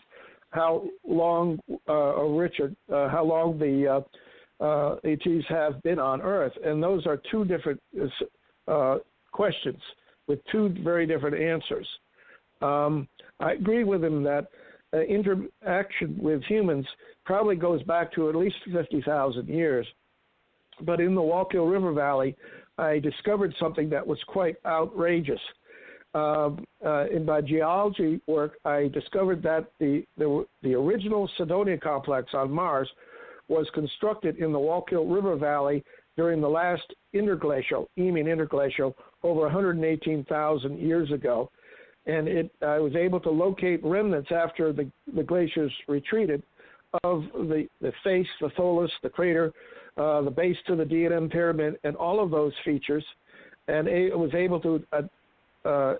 how long, Richard, how long the ETs have been on Earth, and those are two different questions with two very different answers. I agree with him that interaction with humans probably goes back to at least 50,000 years. But in the Wallkill River Valley, I discovered something that was quite outrageous. In my geology work, I discovered that the original Cydonia complex on Mars was constructed in the Wallkill River Valley during the last interglacial, Eemian interglacial, over 118,000 years ago. And I was able to locate remnants after the glaciers retreated of the face, the tholus, the crater, the base to the D&M pyramid, and all of those features. And it was able to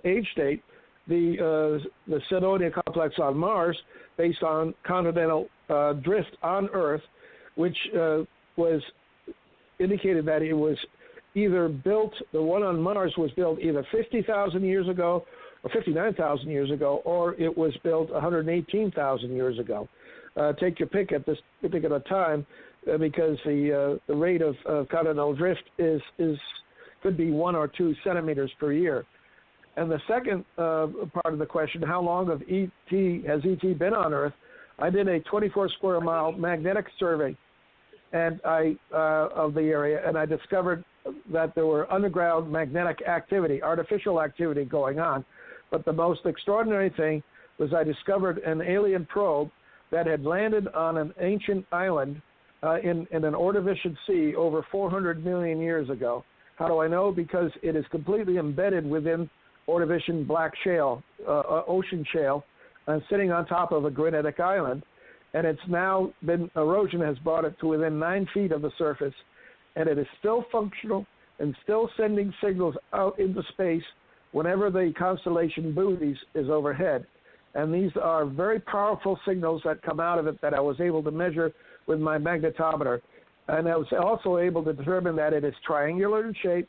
age date the Cydonia complex on Mars based on continental drift on Earth, which was indicated that it was either built, the one on Mars was built either 50,000 years ago or 59,000 years ago, or it was built 118,000 years ago. Take your pick at this particular time, because the rate of continental drift could be 1 or 2 centimeters per year. And the second part of the question, how long has ET been on Earth? I did a 24 square mile magnetic survey and of the area, and I discovered that there were underground magnetic activity, artificial activity going on. But the most extraordinary thing was I discovered an alien probe that had landed on an ancient island in an Ordovician sea over 400 million years ago. How do I know? Because it is completely embedded within Ordovician black shale, ocean shale, and sitting on top of a granitic island. And it's now been, erosion has brought it to within 9 feet of the surface, and it is still functional and still sending signals out into space whenever the constellation Bootes is overhead. And these are very powerful signals that come out of it that I was able to measure with my magnetometer. And I was also able to determine that it is triangular in shape,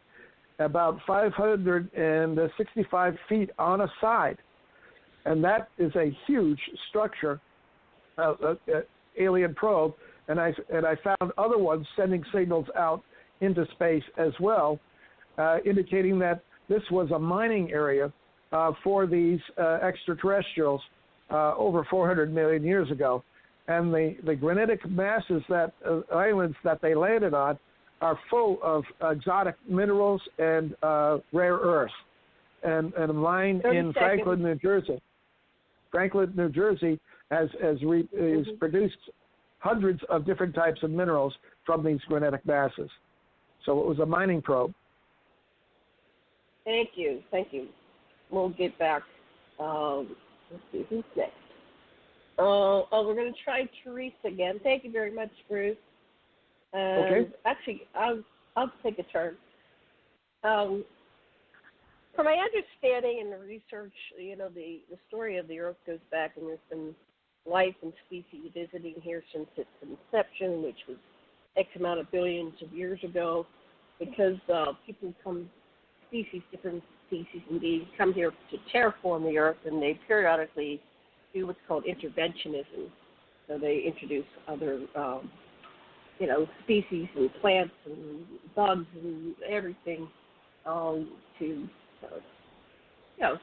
about 565 feet on a side. And that is a huge structure, alien probe. And I found other ones sending signals out into space as well, indicating that this was a mining area for these extraterrestrials over 400 million years ago. And the granitic masses islands that they landed on are full of exotic minerals and rare earths. And a mine in Franklin, New Jersey. Franklin, New Jersey has produced hundreds of different types of minerals from these granitic masses. So it was a mining probe. Thank you. We'll get back. Let's see, who's next? We're going to try Theresa again. Thank you very much, Bruce. Okay. Actually, I'll take a turn. From my understanding and the research, the story of the Earth goes back, and there's been life and species visiting here since its inception, which was X amount of billions of years ago, because people different species indeed, come here to terraform the Earth, and they periodically do what's called interventionism. So they introduce other, species and plants and bugs and everything to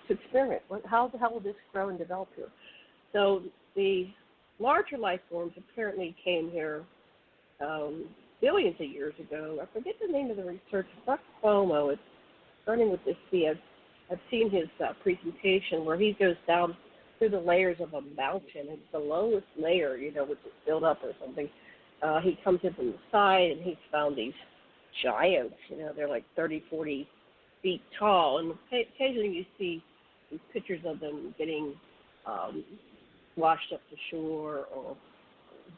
experiment. How the hell will this grow and develop here? So the larger life forms apparently came here billions of years ago. I forget the name of the researcher. Dr. Cuomo. It's starting with this C. I've seen his presentation where he goes down through the layers of a mountain, and the lowest layer, which is built up or something. He comes in from the side, and he's found these giants. They're like 30, 40 feet tall, and occasionally you see these pictures of them getting washed up to shore or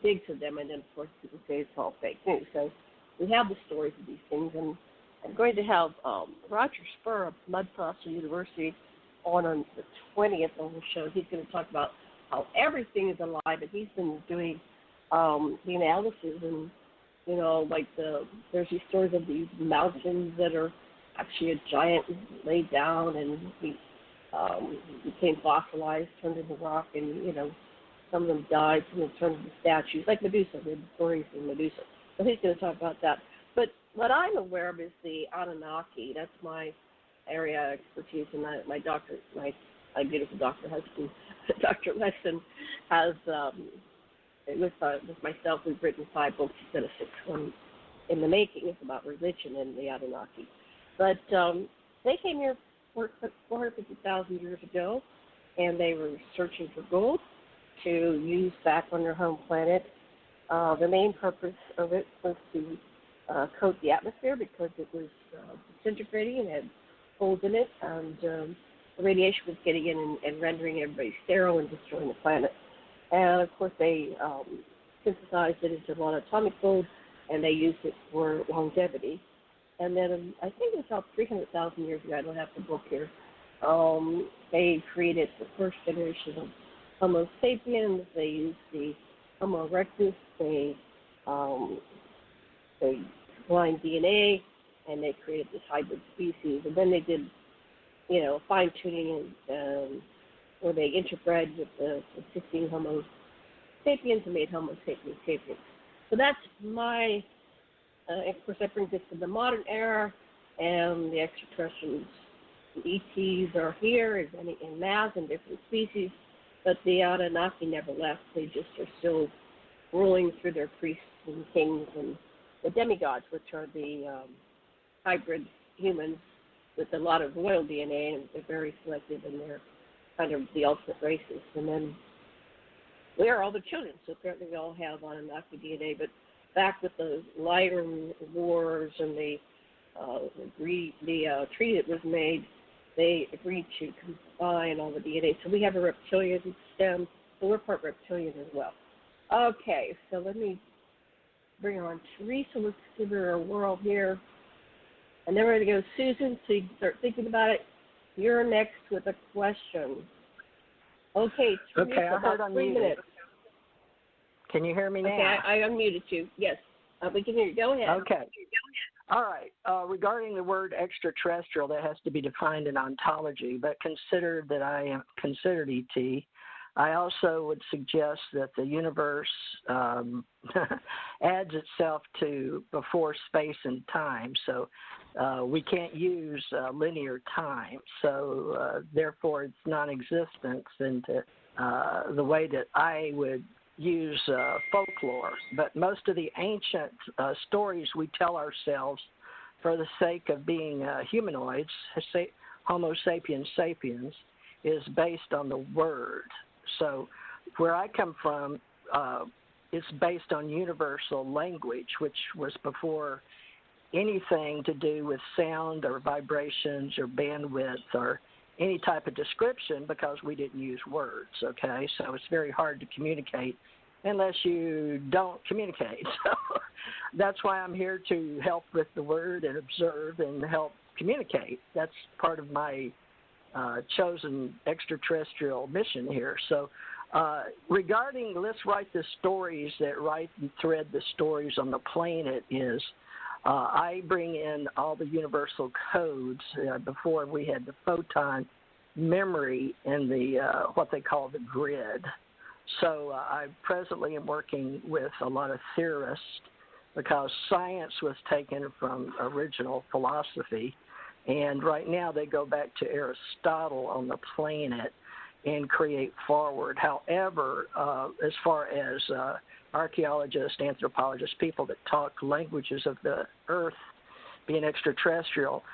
digs of them, and then of course people say it's all fake news. So we have the stories of these things, and I'm going to have Roger Spur of Mudfossil University on the 20th on the show. He's going to talk about how everything is alive, and he's been doing the analysis, and there's these stories of these mountains that are actually a giant laid down, and he became fossilized, turned into rock, and some of them died, some of them turned into statues, like Medusa, the stories of Medusa. So he's going to talk about that. But what I'm aware of is the Anunnaki. That's my area of expertise, and my beautiful doctor husband, Dr. Lessin, has with myself. We've written 5 books instead of 6. One in the making. It's about religion and the Anunnaki. But they came here 450,000 years ago, and they were searching for gold to use back on their home planet. The main purpose of it was to coat the atmosphere because it was disintegrating and had holes in it, and the radiation was getting in and rendering everybody sterile and destroying the planet. And of course they synthesized it into a lot of atomic gold, and they used it for longevity. And then I think it was about 300,000 years ago, I don't have the book here, they created the first generation of Homo sapiens. They used the Homo erectus. They combined DNA, and they created this hybrid species. And then they did, fine-tuning where they interbred with the existing Homo sapiens and made Homo sapiens sapiens. So that's my, of course, that brings us to the modern era, and the extraterrestrials, the ETs are here in mass and different species, but the Anunnaki never left. They just are still ruling through their priests and kings and the demigods, which are the hybrid humans with a lot of royal DNA, and they're very selective, and they're kind of the ultimate races. And then we are all the children, so apparently we all have Anunnaki DNA. But back with the Lyran Wars and the treaty that was made, they agreed to combine all the DNA. So we have a reptilian stem, so we're part reptilian as well. Okay, so let me bring on Theresa. Let's give her a whirl here. And then we're going to go Susan, so you can start thinking about it. You're next with a question. Okay, okay, I heard about I'm 3 muted. minutes. Can you hear me now? Okay, I unmuted you. Yes, we can hear you. Go ahead. Okay. All right. Regarding the word extraterrestrial, that has to be defined in ontology, but consider that I am considered ET. I also would suggest that the universe adds itself to before space and time, so we can't use linear time. So therefore, it's non-existence into the way that I would use folklore. But most of the ancient stories we tell ourselves for the sake of being humanoids, Homo sapiens sapiens, is based on the word. So where I come from, it's based on universal language, which was before anything to do with sound or vibrations or bandwidth or any type of description, because we didn't use words, okay? So it's very hard to communicate unless you don't communicate. So that's why I'm here to help with the word and observe and help communicate. That's part of my chosen extraterrestrial mission here. So regarding let's write the stories that write and thread the stories on the planet is I bring in all the universal codes. Before we had the photon memory in the what they call the grid. So I presently am working with a lot of theorists because science was taken from original philosophy. And right now they go back to Aristotle on the planet and create forward. However, as far as archaeologists, anthropologists, people that talk languages of the earth, being extraterrestrial,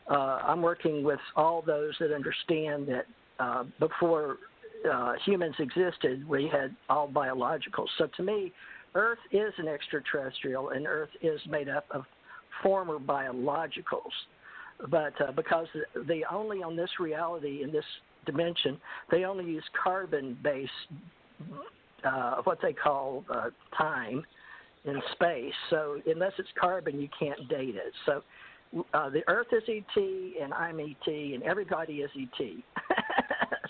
I'm working with all those that understand that before humans existed, we had all biological. So to me, Earth is an extraterrestrial, and Earth is made up of former biologicals. But because they only on this reality, in this dimension, they only use carbon-based, what they call time in space. So unless it's carbon, you can't date it. So the Earth is ET, and I'm ET, and everybody is ET.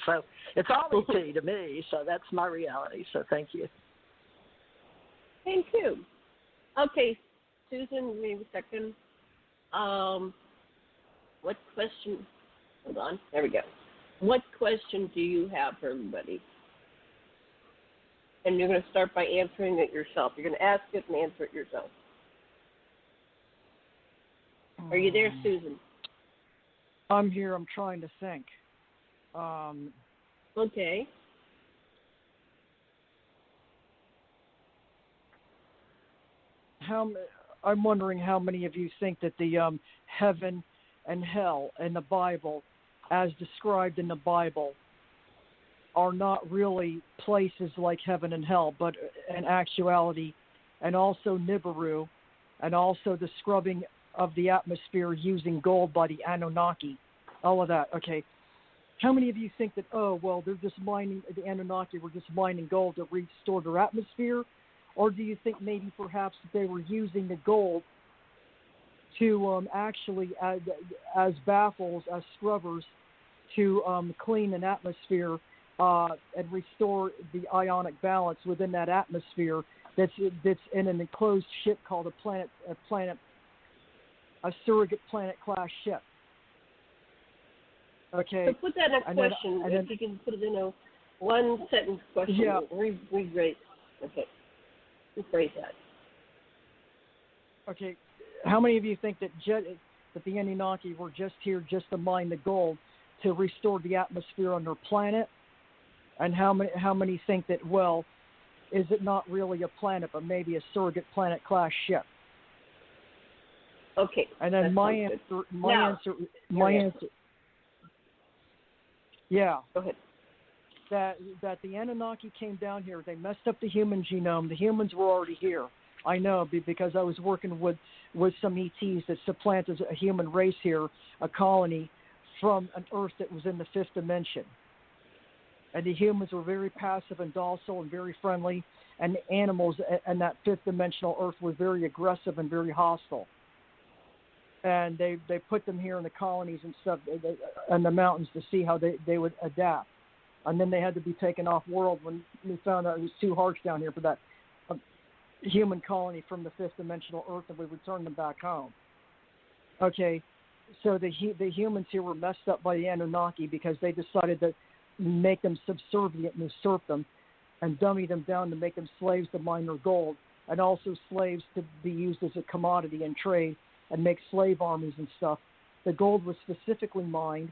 So it's all ET to me, so that's my reality. So thank you. Thank you. Okay, Susan, give me a second. What question? Hold on. There we go. What question do you have for everybody? And you're going to start by answering it yourself. You're going to ask it and answer it yourself. Are you there, Susan? I'm here. I'm trying to think. Okay. I'm wondering how many of you think that the heaven and hell in the Bible, as described in the Bible, are not really places like heaven and hell, but in actuality, and also Nibiru, and also the scrubbing of the atmosphere using gold by the Anunnaki, all of that. Okay. How many of you think that, they're just mining, the Anunnaki were just mining gold to restore their atmosphere? Or do you think maybe perhaps they were using the gold to actually, as baffles, as scrubbers, to clean an atmosphere and restore the ionic balance within that atmosphere that's in an enclosed ship called a surrogate planet class ship? Okay. So put that in a question. If you can put it in a one sentence question. Yeah. Rephrase. Okay. Rephrase that. Okay. How many of you think that the Anunnaki were just here just to mine the gold to restore the atmosphere on their planet? And how many think that, well, is it not really a planet, but maybe a surrogate planet class ship? Okay. And then my answer. Yeah. Go ahead. That the Anunnaki came down here. They messed up the human genome. The humans were already here. I know because I was working with some ETs that supplanted a human race here, a colony from an Earth that was in the fifth dimension. And the humans were very passive and docile and very friendly, and the animals and that fifth dimensional Earth were very aggressive and very hostile. And they put them here in the colonies and stuff, and the mountains to see how they would adapt. and then they had to be taken off world when we found out it was too harsh down here for that human colony from the fifth dimensional Earth, and we returned them back home. Okay, so the humans here were messed up by the Anunnaki because they decided to make them subservient and usurp them and dummy them down to make them slaves to mine their gold, and also slaves to be used as a commodity in trade and make slave armies and stuff. The gold was specifically mined,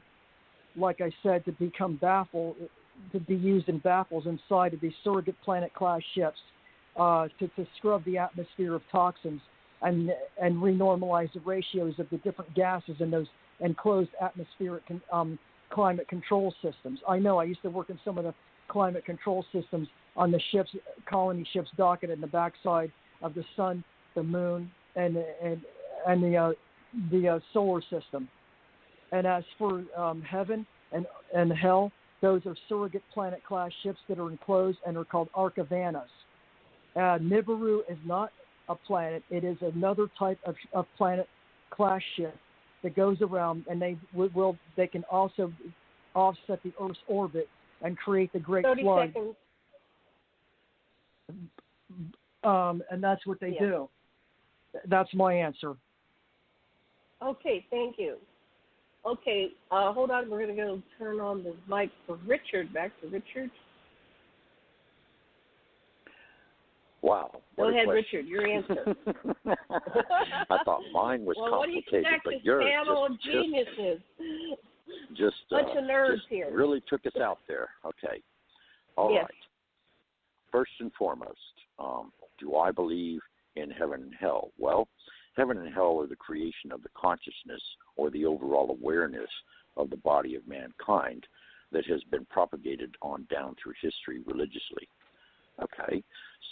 like I said, to become to be used in baffles inside of these surrogate planet-class ships to scrub the atmosphere of toxins and renormalize the ratios of the different gases in those enclosed atmospheric climate control systems. I know I used to work in some of the climate control systems on the ships, colony ships docking in the backside of the sun, the moon, and the solar system. And as for heaven and hell, those are surrogate planet-class ships that are enclosed and are called Arcavanas. Nibiru is not a planet. It is another type of planet-class ship that goes around, and they can also offset the Earth's orbit and create the Great 30 Flood. seconds. And that's what they do. That's my answer. Okay, thank you. Okay, hold on. We're going to go turn on the mic for Richard. Back to Richard. Wow. Go ahead, Richard. Your answer. I thought mine was complicated, but yours just bunch of nerds here. Really took us out there. Okay. All right. First and foremost, do I believe in heaven and hell? Well, heaven and hell are the creation of the consciousness or the overall awareness of the body of mankind that has been propagated on down through history religiously. Okay,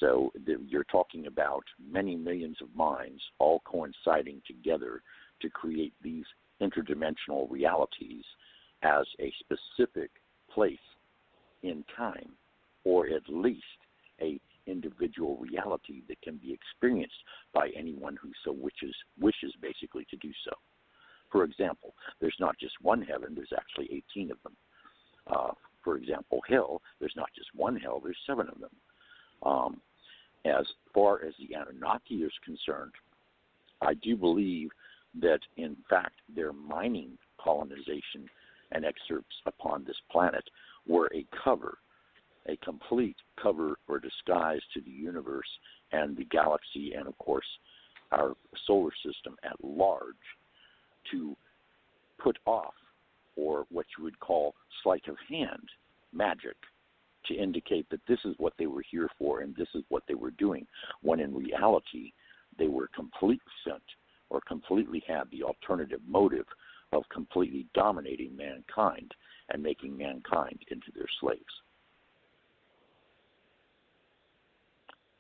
so you're talking about many millions of minds all coinciding together to create these interdimensional realities as a specific place in time, or at least a individual reality that can be experienced by anyone who so wishes basically to do so. For example, there's not just one heaven, there's actually 18 of them. For example, hell, there's not just one hell, there's 7 of them. As far as the Anunnaki is concerned, I do believe that, in fact, their mining colonization and excerpts upon this planet were a cover, a complete cover or disguise to the universe and the galaxy and, of course, our solar system at large to put off, or what you would call sleight of hand magic, to indicate that this is what they were here for and this is what they were doing, when in reality they were completely sent or completely had the alternative motive of completely dominating mankind and making mankind into their slaves.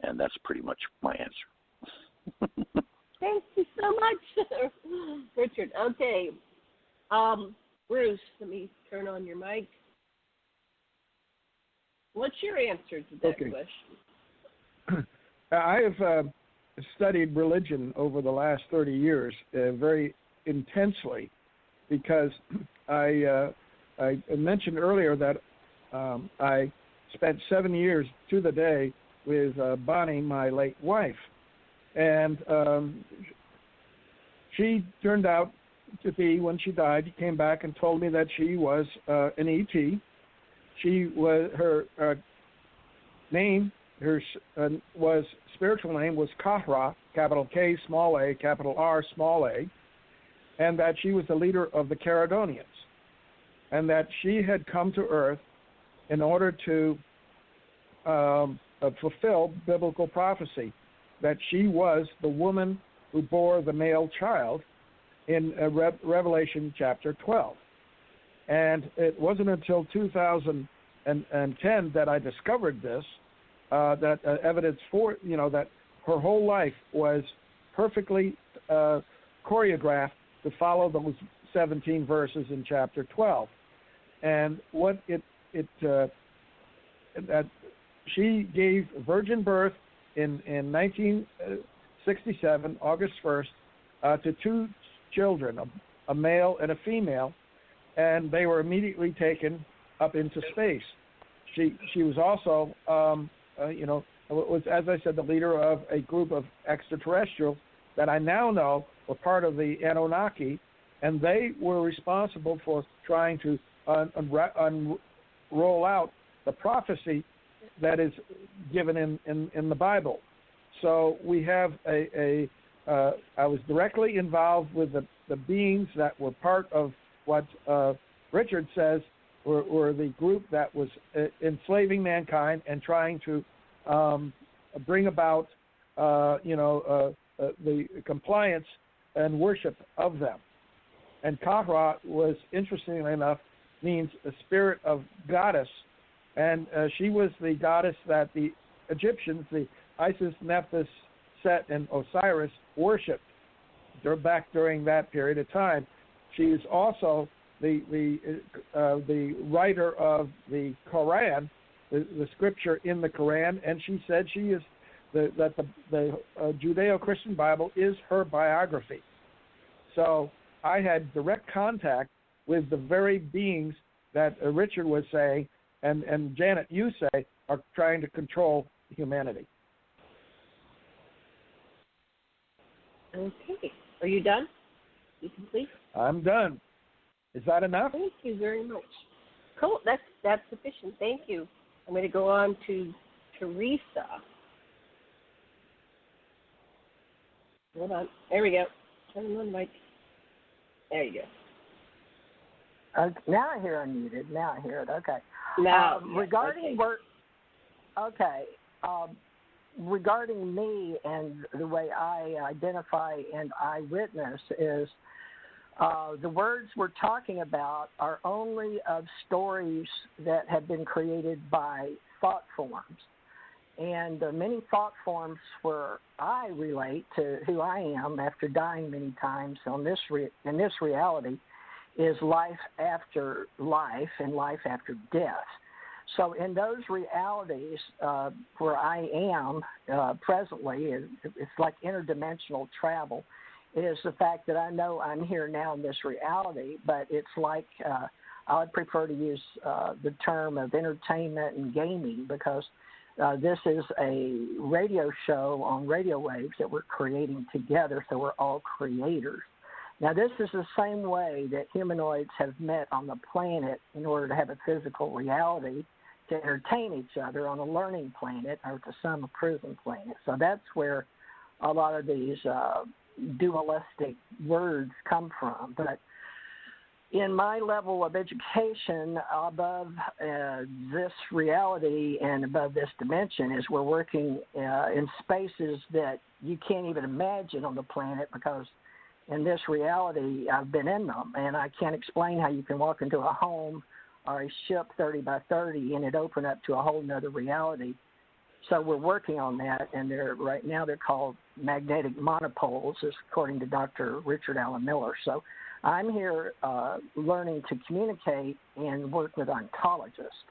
And that's pretty much my answer. Thank you so much, Richard. Okay. Bruce, let me turn on your mic. What's your answer to that question? I have studied religion over the last 30 years very intensely because I mentioned earlier that I spent 7 years to the day with Bonnie, my late wife. And she turned out to be, when she died, she came back and told me that she was an ET. She was, her name, was spiritual name was Kahra, capital K, small a, capital R, small a, and that she was the leader of the Caledonians, and that she had come to Earth in order to fulfill biblical prophecy, that she was the woman who bore the male child in Revelation chapter 12. And it wasn't until 2010 that I discovered this, that evidence for, that her whole life was perfectly choreographed to follow those 17 verses in chapter 12. And what that she gave virgin birth in 1967, August 1st, to 2 children, a male and a female, and they were immediately taken up into space. she was also, was, as I said, the leader of a group of extraterrestrials that I now know were part of the Anunnaki, and they were responsible for trying to roll out the prophecy that is given in the Bible. So we have I was directly involved with the beings that were part of what Richard says were the group that was enslaving mankind and trying to bring about the compliance and worship of them. And Kahra was, interestingly enough, means a spirit of goddess, and she was the goddess that the Egyptians, the Isis, Nephthys, Set, and Osiris worshipped back during that period of time. She is also the writer of the Quran, the scripture in the Quran, and she said she is that the Judeo-Christian Bible is her biography. So I had direct contact with the very beings that Richard was saying, and Janet, you say, are trying to control humanity. Okay. Are you done? You complete? I'm done. Is that enough? Thank you very much. Cool. That's sufficient. Thank you. I'm going to go on to Theresa. Hold on. There we go. Turn on mic. There you go. Now I hear unmuted. Now I hear it. Okay. Now, regarding work. Okay. Regarding me and the way I identify and I witness is the words we're talking about are only of stories that have been created by thought forms. And many thought forms where I relate to who I am after dying many times in this reality is life after life and life after death. So in those realities where I am presently, it's like interdimensional travel. It is the fact that I know I'm here now in this reality, but it's like I would prefer to use the term of entertainment and gaming because this is a radio show on radio waves that we're creating together, so we're all creators. Now, this is the same way that humanoids have met on the planet in order to have a physical reality to entertain each other on a learning planet or to some approving planet. So that's where a lot of these dualistic words come from. But in my level of education, above this reality and above this dimension is we're working in spaces that you can't even imagine on the planet because in this reality I've been in them, and I can't explain how you can walk into a home or a ship 30 by 30 and it open up to a whole nother reality. So we're working on that, and right now they're called magnetic monopoles, according to Dr. Richard Allen Miller. So I'm here learning to communicate and work with ontologists.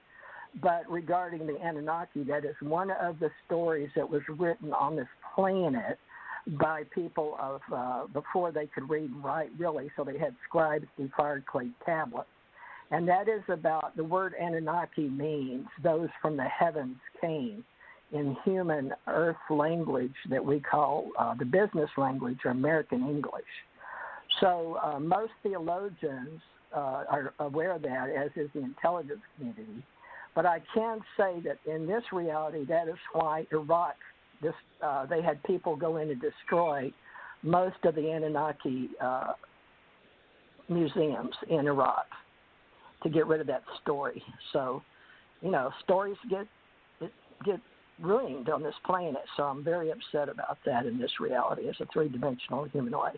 But regarding the Anunnaki, that is one of the stories that was written on this planet by people of before they could read and write, really, so they had scribes who fired clay tablets. And that is about the word Anunnaki means those from the heavens came in human earth language that we call the business language or American English. So most theologians are aware of that, as is the intelligence community. But I can say that in this reality, that is why Iraq, they had people go in and destroy most of the Anunnaki museums in Iraq to get rid of that story. So, stories get ruined on this planet. So I'm very upset about that in this reality as a three-dimensional humanoid.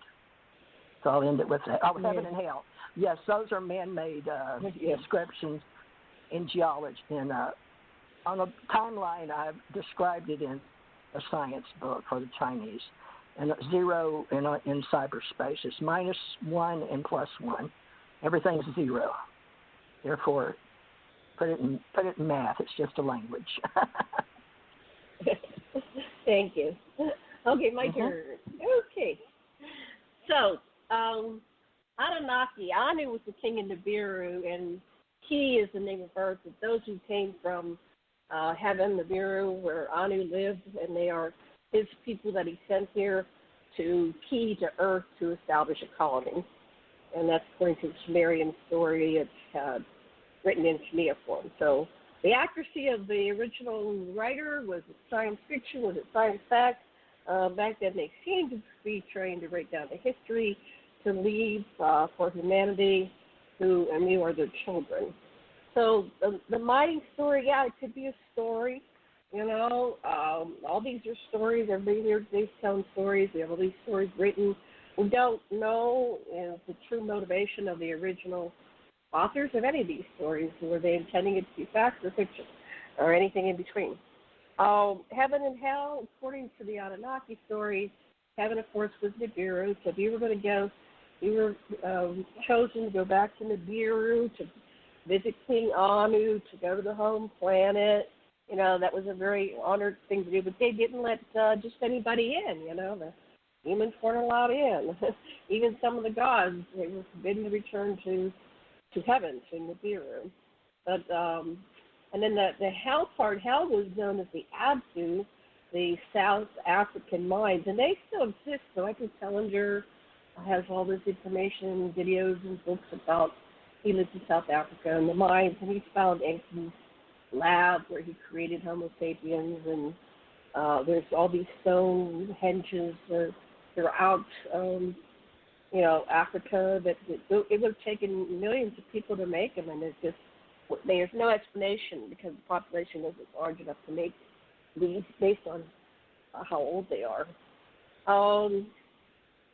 So I'll end it with that. Oh, heaven and hell. Yes, those are man-made descriptions in geology. And on a timeline, I've described it in a science book for the Chinese. And 0 in cyberspace is -1 and +1. Everything's 0. Therefore, put it in math. It's just a language. Thank you. Okay, my turn. Okay. So, Anunnaki, Anu was the king of Nibiru, and Ki is the name of Earth. But those who came from heaven, the Nibiru, where Anu lived, and they are his people that he sent here to key to Earth to establish a colony. And that's according to the Sumerian story. It's written in Shemiah form. So the accuracy of the original writer, was it science fiction, was it science fact? Back then they seemed to be trying to write down the history to leave for humanity, and we are their children. So the mighty story, yeah, it could be a story. All these are stories. Everybody here is telling stories. We have all these stories written. We don't know the true motivation of the original authors of any of these stories. Were they intending it to be fact or fiction, or anything in between? Heaven and hell, according to the Anunnaki story, heaven, of course, was Nibiru. So if you were going to go, you were chosen to go back to Nibiru to visit King Anu, to go to the home planet. That was a very honored thing to do, but they didn't let just anybody in. The humans weren't allowed in. Even some of the gods, they were forbidden to return to heaven, to Nibiru. But and then the hell part, hell was known as the Abdu, the South African mines, and they still exist. So Michael Tellinger has all this information, videos and books about, he lives in South Africa and the mines, and he found Enki's lab where he created Homo sapiens, and there's all these stone henges throughout, Africa that it would have taken millions of people to make them, and there's no explanation because the population isn't large enough to make these based on how old they are.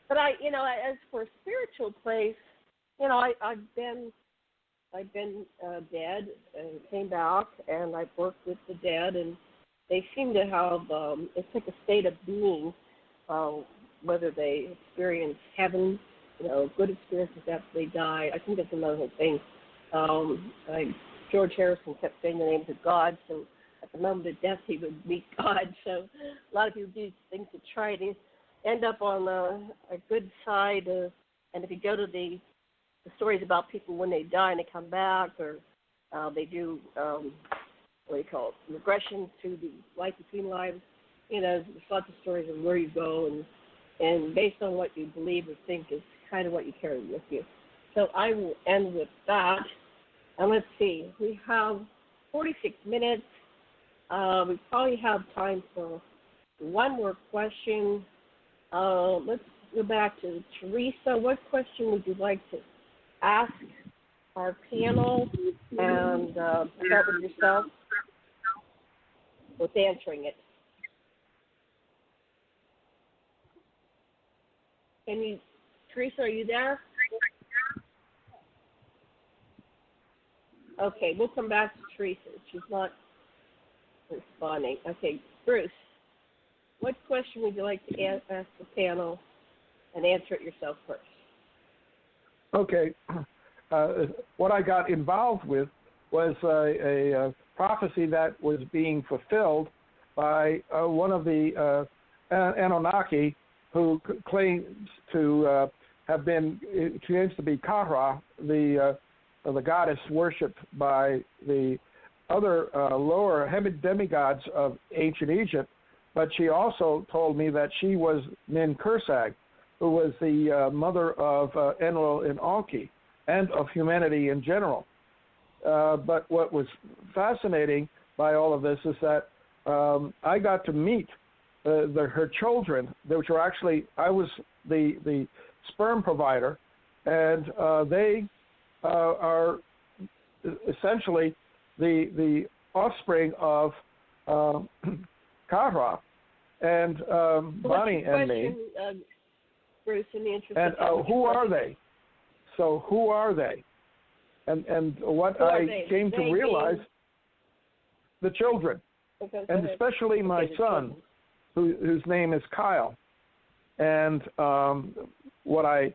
But as for a spiritual place, I've been dead and came back, and I've worked with the dead, and they seem to have, it's like a state of being, whether they experience heaven, good experiences after they die. I think that's another thing. George Harrison kept saying the names of God, so at the moment of death he would meet God. So a lot of people do things to try to end up on a good side, and if you go to the stories about people when they die and they come back, or they do, regression to the life between lives. There's lots of stories of where you go, and based on what you believe or think is kind of what you carry with you. So I will end with that. And let's see, we have 46 minutes. We probably have time for one more question. Let's go back to Theresa. What question would you like to ask our panel, and start with yourself with answering it? Theresa, are you there? Okay, we'll come back to Theresa. She's not responding. Okay, Bruce, what question would you like to ask the panel, and answer it yourself first? Okay. What I got involved with was a prophecy that was being fulfilled by one of the Anunnaki, who claims to have been, claims to be Kara, the goddess worshipped by the other lower demigods of ancient Egypt. But she also told me that she was Ninkursag, who was the mother of Enlil and Enki, and of humanity in general. But what was fascinating by all of this is that I got to meet her children, which were actually, I was the sperm provider, and they are essentially the offspring of Kara and Bonnie and me. Bruce, in the interest and who are they? So who are they? And what I came to realize, the children, and especially my son, whose name is Kyle. And what I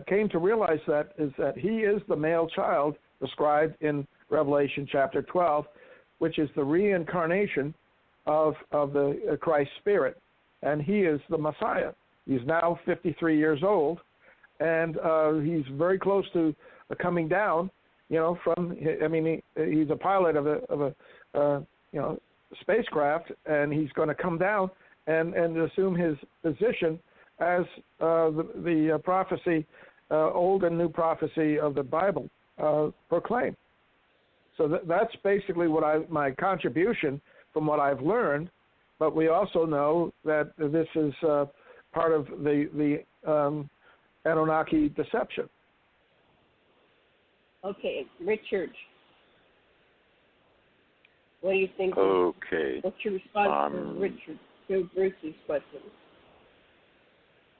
came to realize is that he is the male child described in Revelation chapter 12, which is the reincarnation of the Christ Spirit, and he is the Messiah. He's now 53 years old, and he's very close to coming down. He's a pilot of a spacecraft, and he's going to come down and assume his position as the prophecy, old and new prophecy of the Bible proclaim. So that's basically my contribution from what I've learned. But we also know that this is part of the Anunnaki deception. Okay, Richard. What do you think? Okay. What's your response to Richard, to Bruce's question?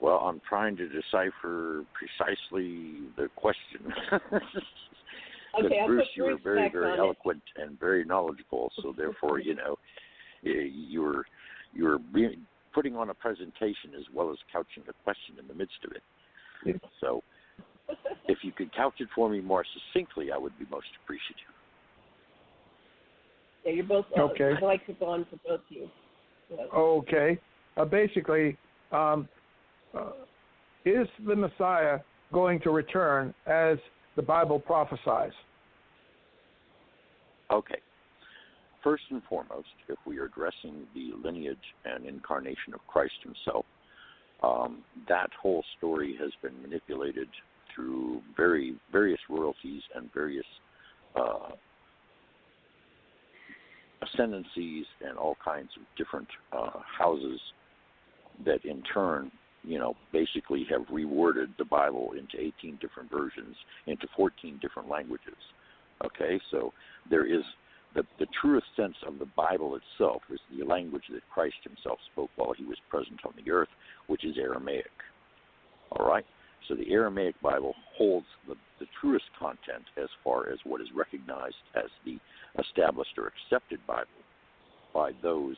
Well, I'm trying to decipher precisely the question. Okay, Bruce, you were very, very eloquent and very knowledgeable. So therefore, you were putting on a presentation as well as couching a question in the midst of it. Yeah. So, if you could couch it for me more succinctly, I would be most appreciative. Yeah, you're both okay. I'd like to go on for both of you. Yeah. Okay. Basically, is the Messiah going to return as the Bible prophesies? Okay. First and foremost, if we are addressing the lineage and incarnation of Christ himself, that whole story has been manipulated through various royalties and various ascendancies and all kinds of different houses that in turn, basically have reworded the Bible into 18 different versions, into 14 different languages. Okay, so there is the truest sense of the Bible itself is the language that Christ himself spoke while he was present on the earth, which is Aramaic. All right? So the Aramaic Bible holds the truest content as far as what is recognized as the established or accepted Bible by those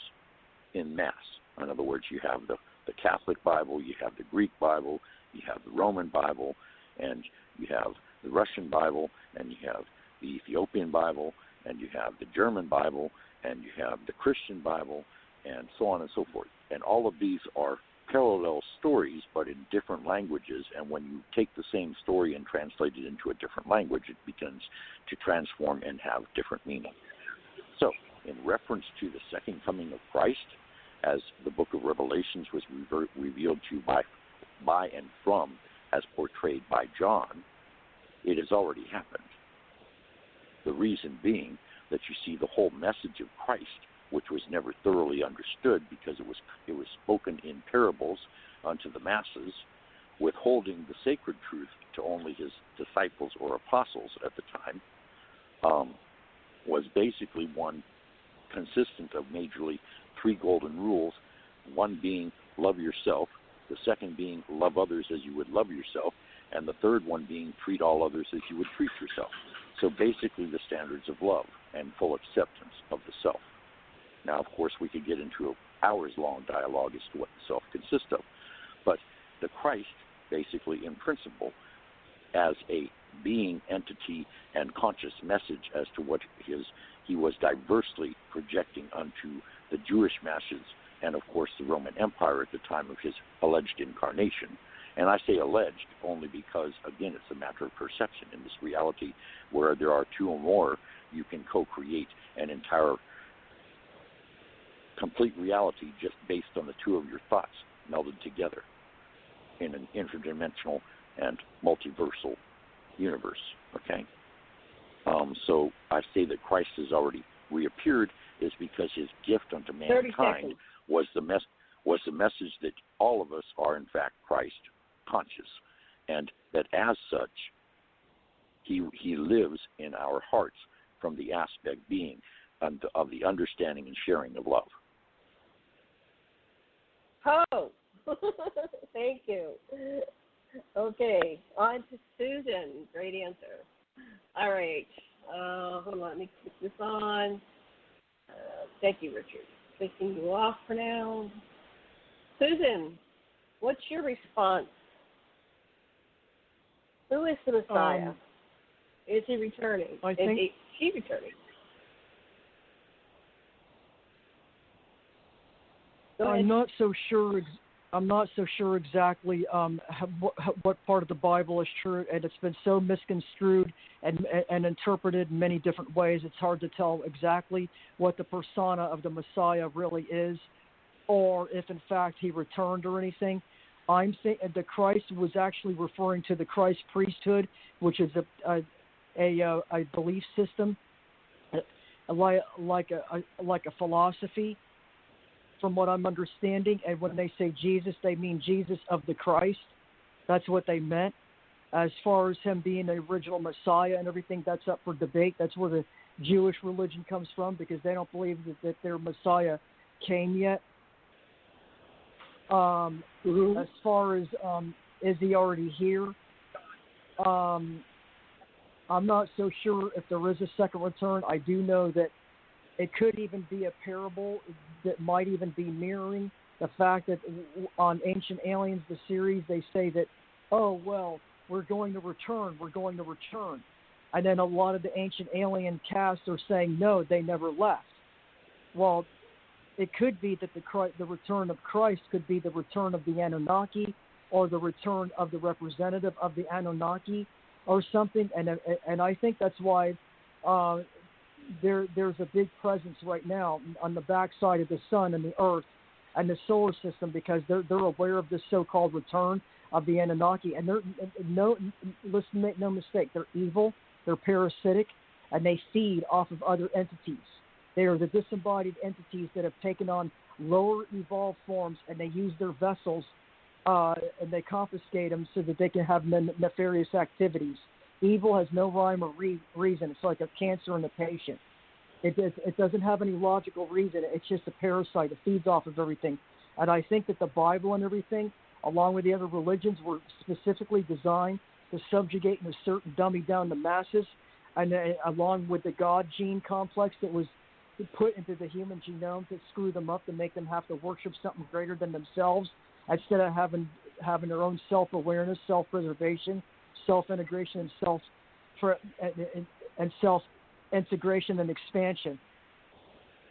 in mass. In other words, you have the Catholic Bible, you have the Greek Bible, you have the Roman Bible, and you have the Russian Bible, and you have the Ethiopian Bible, and you have the German Bible, and you have the Christian Bible, and so on and so forth. And all of these are parallel stories, but in different languages, and when you take the same story and translate it into a different language, it begins to transform and have different meaning. So, in reference to the second coming of Christ, as the book of Revelations was revealed to you by and from, as portrayed by John, it has already happened. The reason being that you see the whole message of Christ, which was never thoroughly understood because it was spoken in parables unto the masses, withholding the sacred truth to only his disciples or apostles at the time, was basically one consistent of majorly three golden rules, one being love yourself, the second being love others as you would love yourself, and the third one being treat all others as you would treat yourself. So basically the standards of love and full acceptance of the self. Now, of course, we could get into an hours-long dialogue as to what the self consists of. But the Christ, basically in principle, as a being, entity, and conscious message as to what he was diversely projecting unto the Jewish masses and, of course, the Roman Empire at the time of his alleged incarnation. And I say alleged only because, again, it's a matter of perception. In this reality where there are two or more, you can co-create an entire complete reality just based on the two of your thoughts melded together in an interdimensional and multiversal universe, okay? So I say that Christ has already reappeared is because his gift unto mankind was the message that all of us are, in fact, Christ conscious, and that as such, he lives in our hearts from the aspect being of the understanding and sharing of love. Oh, thank you. Okay, on to Susan. Great answer. All right. Hold on, let me click this on. Thank you, Richard. Taking you off for now. Susan, what's your response? Who is the Messiah? Is he returning? Is she returning? I'm not so sure. I'm not so sure exactly what part of the Bible is true, and it's been so misconstrued and interpreted in many different ways. It's hard to tell exactly what the persona of the Messiah really is, or if in fact he returned or anything. I'm thinking the Christ was actually referring to the Christ priesthood, which is a belief system, like a philosophy, from what I'm understanding. And when they say Jesus, they mean Jesus of the Christ. That's what they meant. As far as him being the original Messiah and everything, that's up for debate. That's where the Jewish religion comes from, because they don't believe that their Messiah came yet. As far as is he already here? I'm not so sure if there is a second return. I do know that it could even be a parable that might even be mirroring the fact that on Ancient Aliens, the series, they say that, oh, well, we're going to return. And then a lot of the Ancient Alien cast are saying, no, they never left. Well, it could be that the return of Christ could be the return of the Anunnaki, or the return of the representative of the Anunnaki or something. And I think that's why there's a big presence right now on the backside of the sun and the earth and the solar system, because they're aware of this so-called return of the Anunnaki. And make no mistake, they're evil, they're parasitic, and they feed off of other entities. They are the disembodied entities that have taken on lower evolved forms, and they use their vessels and they confiscate them so that they can have nefarious activities. Evil has no rhyme or reason. It's like a cancer in a patient. It doesn't have any logical reason. It's just a parasite. It feeds off of everything. And I think that the Bible and everything, along with the other religions, were specifically designed to subjugate and assert and dummy down the masses, and along with the God gene complex that was put into the human genome to screw them up, to make them have to worship something greater than themselves, instead of having their own self-awareness, self-preservation, self-integration, and self-integration and expansion.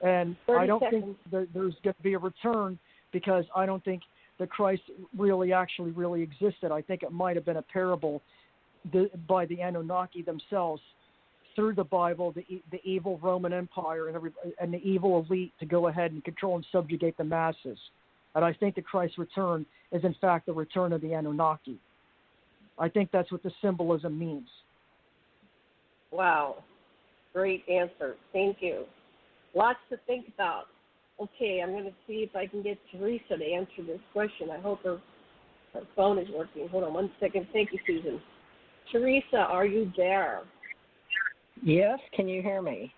And I don't think there's going to be a return, because I don't think the Christ really existed. I think it might have been a parable by the Anunnaki themselves, through the Bible, the evil Roman Empire and the evil elite, to go ahead and control and subjugate the masses. And I think the Christ's return is in fact the return of the Anunnaki. I think that's what the symbolism means. Wow. Great answer. Thank you. Lots to think about. Okay, I'm going to see if I can get Theresa to answer this question. I hope her phone is working. Hold on one second. Thank you, Susan. Theresa, are you there? Yes, can you hear me?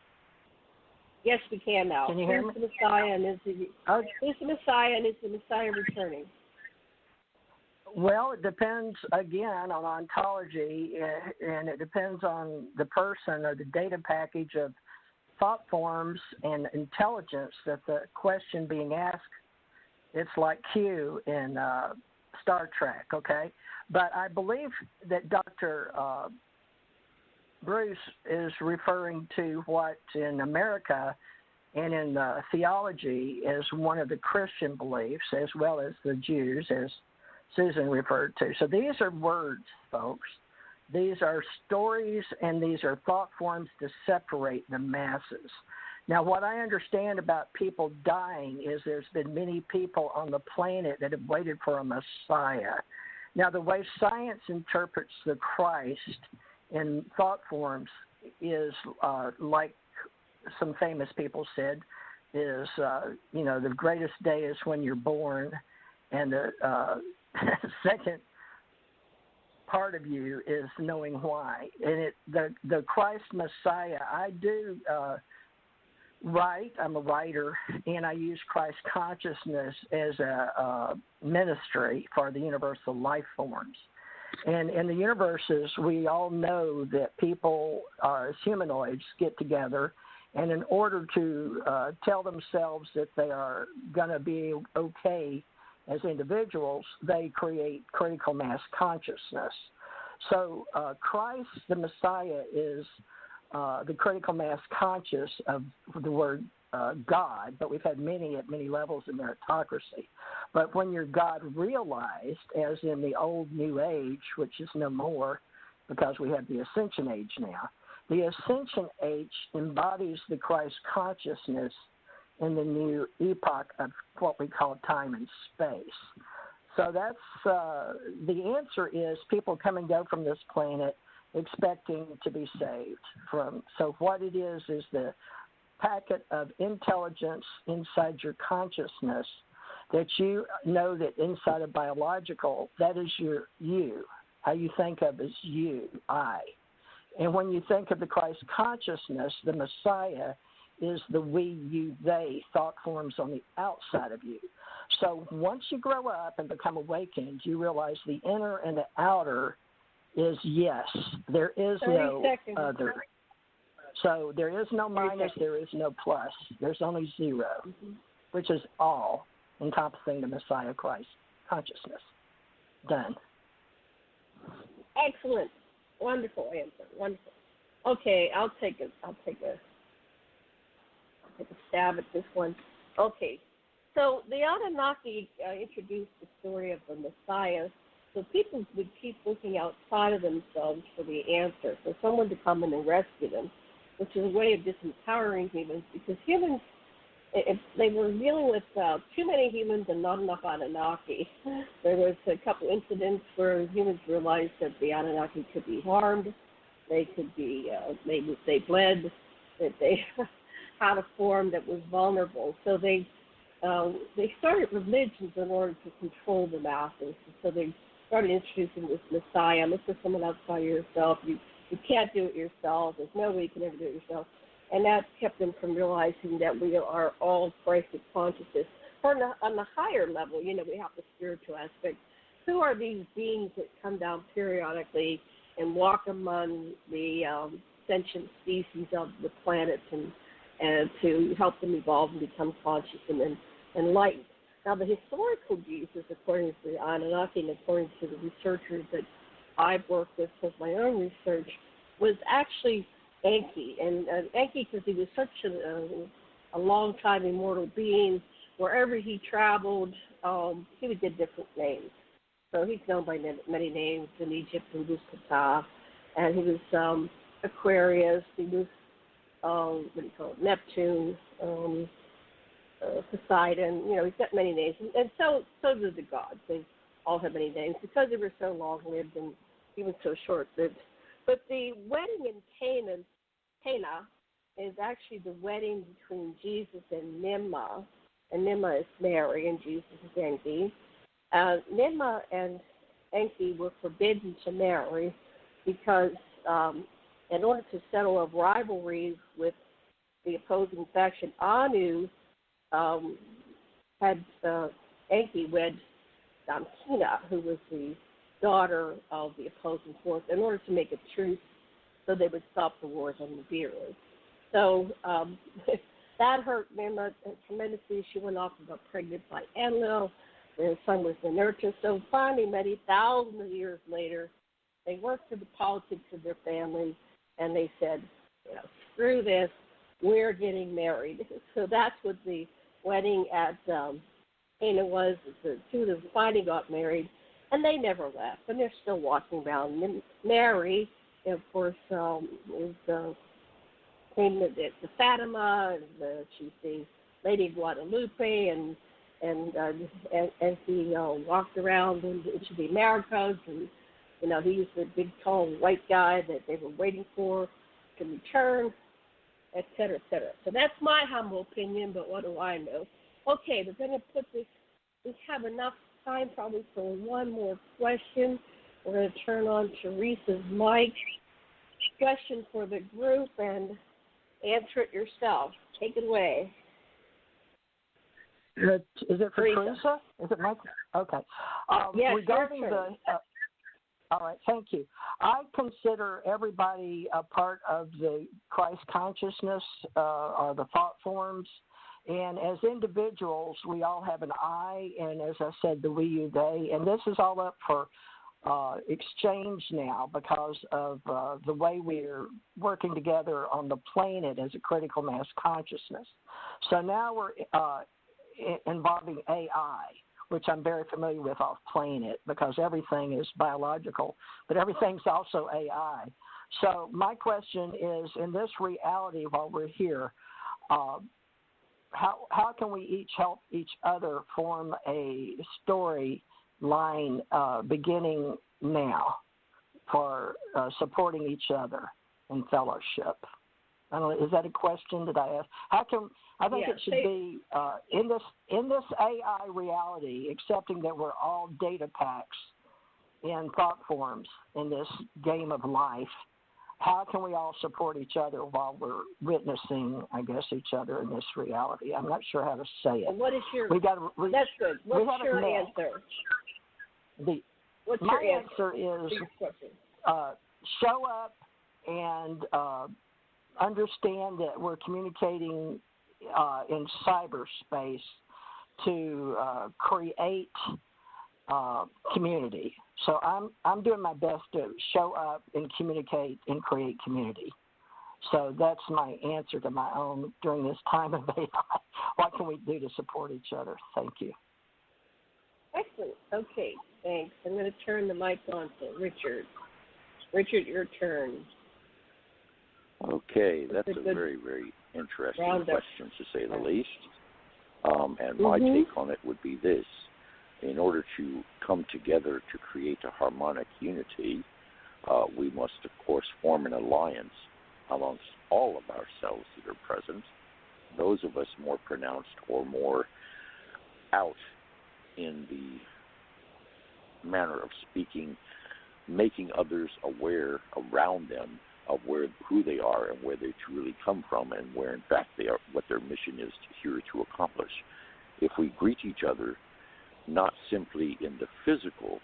Yes, we can now. Can you hear me? Who's the Messiah, and is the Messiah returning? Well, it depends, again, on ontology, and it depends on the person or the data package of thought forms and intelligence that the question being asked. It's like Q in Star Trek, okay? But I believe that Dr. Bruce is referring to what in America and in theology is one of the Christian beliefs, as well as the Jews, as Susan referred to. So these are words, folks. These are stories, and these are thought forms to separate the masses. Now, what I understand about people dying is there's been many people on the planet that have waited for a Messiah. Now, the way science interprets the Christ in thought forms is like some famous people said, is, the greatest day is when you're born, and the second part of you is knowing why. And the Christ Messiah, I do write. I'm a writer, and I use Christ consciousness as a ministry for the universal life forms. And in the universes, we all know that people as humanoids get together, and in order to tell themselves that they are going to be okay as individuals, they create critical mass consciousness. So Christ, the Messiah, is the critical mass conscious of the word God, but we've had many at many levels of meritocracy. But when you're God realized, as in the old New Age, which is no more because we have the Ascension Age now, the Ascension Age embodies the Christ consciousness in the new epoch of what we call time and space. So that's the answer is people come and go from this planet expecting to be saved from. So what it is the packet of intelligence inside your consciousness that you know that inside of biological, that is your you. How you think of as you, I. And when you think of the Christ consciousness, the Messiah is the we, you, they thought forms on the outside of you. So once you grow up and become awakened, you realize the inner and the outer is yes. There is no other. So there is no minus, there is no plus. There's only zero, which is all encompassing the Messiah Christ consciousness. Done. Excellent. Wonderful answer. Wonderful. Okay, I'll take a stab at this one. Okay. So the Anunnaki introduced the story of the Messiah, so people would keep looking outside of themselves for the answer, for someone to come in and rescue them, which is a way of disempowering humans, because humans, if they were dealing with too many humans and not enough Anunnaki. There was a couple incidents where humans realized that the Anunnaki could be harmed, they could be, they bled, that they had a form that was vulnerable. So they started religions in order to control the masses. So they started introducing this Messiah. Look for someone outside of yourself. You can't do it yourself. There's no way you can ever do it yourself. And that kept them from realizing that we are all Christic consciousness. On the higher level, we have the spiritual aspect. Who are these beings that come down periodically and walk among the sentient species of the planets and to help them evolve and become conscious and enlightened? Now, the historical Jesus, according to the Anunnaki and according to the researchers that I've worked with my own research, was actually Enki. And Enki, because he was such a long-time immortal being, wherever he traveled, he would get different names. So he's known by many names. In Egypt, he was Ptah, and he was Aquarius, he was, Neptune, Poseidon. He's got many names. And so do the gods. They all have many names because they were so long-lived and even so short-lived. But the wedding in Cana is actually the wedding between Jesus and Nimma. And Nimma is Mary and Jesus is Enki. Nimma and Enki were forbidden to marry because in order to settle a rivalry with the opposing faction, Anu had Enki wed Damkina, who was the daughter of the opposing force, in order to make a truce so they would stop the wars on Nibiru. So that hurt Nimma tremendously. She went off and got pregnant by Enlil. Their son was Ninurta. So finally, many thousands of years later, they worked through the politics of their family, and they said, screw this, we're getting married. So that's what the wedding at Cana was. The two of them finally got married, and they never left, and they're still walking around. And Mary, of course, is came to the Fatima, and she's the Lady of Guadalupe, and he walked around into the Americas, and he was the big, tall, white guy that they were waiting for to return, et cetera, et cetera. So that's my humble opinion, but what do I know? Okay, we're going to put this. We have enough time probably for one more question. We're going to turn on Theresa's mic. Question for the group, and answer it yourself. Take it away. Is it for Theresa? Is it Michael? Okay. Yes, regarding all right, thank you. I consider everybody a part of the Christ consciousness or the thought forms. And as individuals, we all have an I, and as I said, the we, you, they. And this is all up for exchange now because of the way we're working together on the planet as a critical mass consciousness. So now we're involving AI, which I'm very familiar with off Planet because everything is biological, but everything's also AI. So my question is, in this reality while we're here, how can we each help each other form a story line beginning now for supporting each other in fellowship? I don't know, is that a question that I asked? How can I think it should be in this AI reality, accepting that we're all data packs in thought forms in this game of life. How can we all support each other while we're witnessing, I guess, each other in this reality? I'm not sure how to say it. And what is your? That's good. What's your answer? My answer is show up and understand that we're communicating in cyberspace to create community. So I'm doing my best to show up and communicate and create community. So that's my answer to my own during this time of AI. What can we do to support each other? Thank you. Excellent. Okay, thanks. I'm going to turn the mic on to Richard. Richard, your turn. Okay, that's a very, very interesting question, to say the least. And my take on it would be this. In order to come together to create a harmonic unity, we must, of course, form an alliance amongst all of ourselves that are present, those of us more pronounced or more out in the manner of speaking, making others aware around them of who they are and where they truly come from and where, in fact, they are, what their mission is here to accomplish. If we greet each other not simply in the physical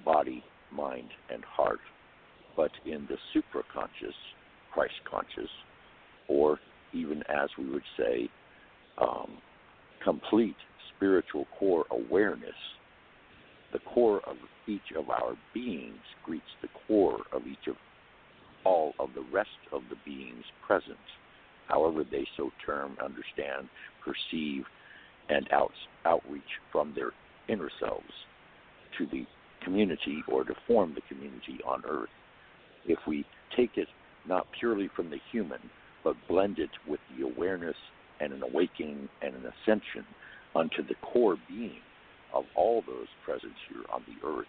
body, mind, and heart, but in the supraconscious, Christ-conscious, or even, as we would say, complete spiritual core awareness, the core of each of our beings greets the core of each of all of the rest of the beings present, however they so term, understand, perceive, and outreach from their inner selves to the community or to form the community on Earth. If we take it not purely from the human, but blend it with the awareness and an awakening and an ascension unto the core being of all those present here on the Earth,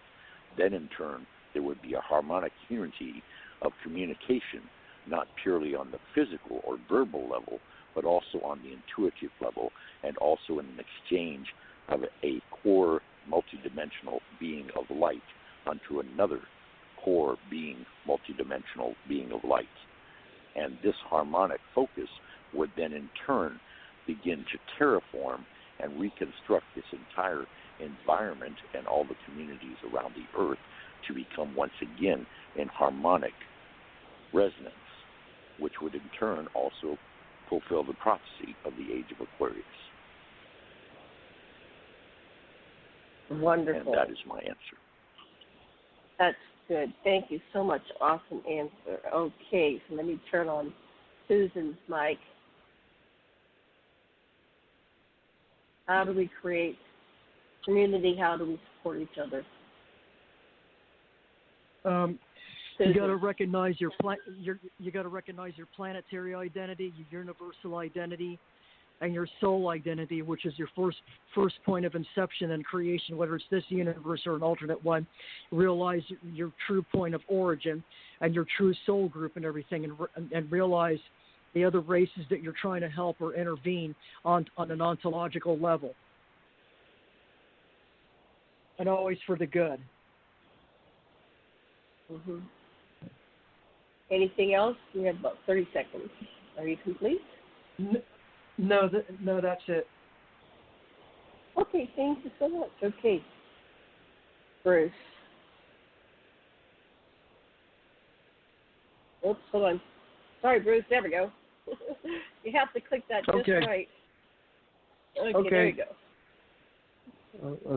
then in turn there would be a harmonic unity of communication, not purely on the physical or verbal level, but also on the intuitive level, and also in an exchange of a core multidimensional being of light unto another core being, multidimensional being of light. And this harmonic focus would then in turn begin to terraform and reconstruct this entire environment and all the communities around the Earth to become once again in harmonic resonance, which would in turn also fulfill the prophecy of the age of Aquarius. Wonderful. And that is my answer. That's good. Thank you so much. Awesome answer. Okay, so let me turn on Susan's mic. How do we create community? How do we support each other? You got to recognize your planetary identity, your universal identity, and your soul identity, which is your first point of inception and creation, whether it's this universe or an alternate one. Realize your true point of origin and your true soul group and everything, and realize the other races that you're trying to help or intervene on an ontological level. And always for the good. Mm-hmm. Anything else? We have about 30 seconds. Are you complete? No, that's it. Okay, thank you so much. Okay, Bruce. Oops, hold on. Sorry, Bruce. There we go. You have to click that just right. Okay, there you go.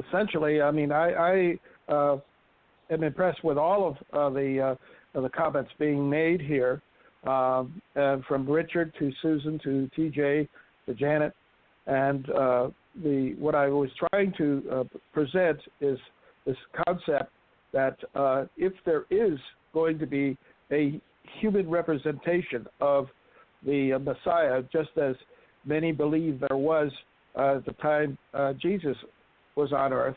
Essentially, I mean, I am impressed with all of the comments being made here, and from Richard to Susan to TJ to Janet. And what I was trying to present is this concept that if there is going to be a human representation of the Messiah, just as many believe there was at the time Jesus was on earth,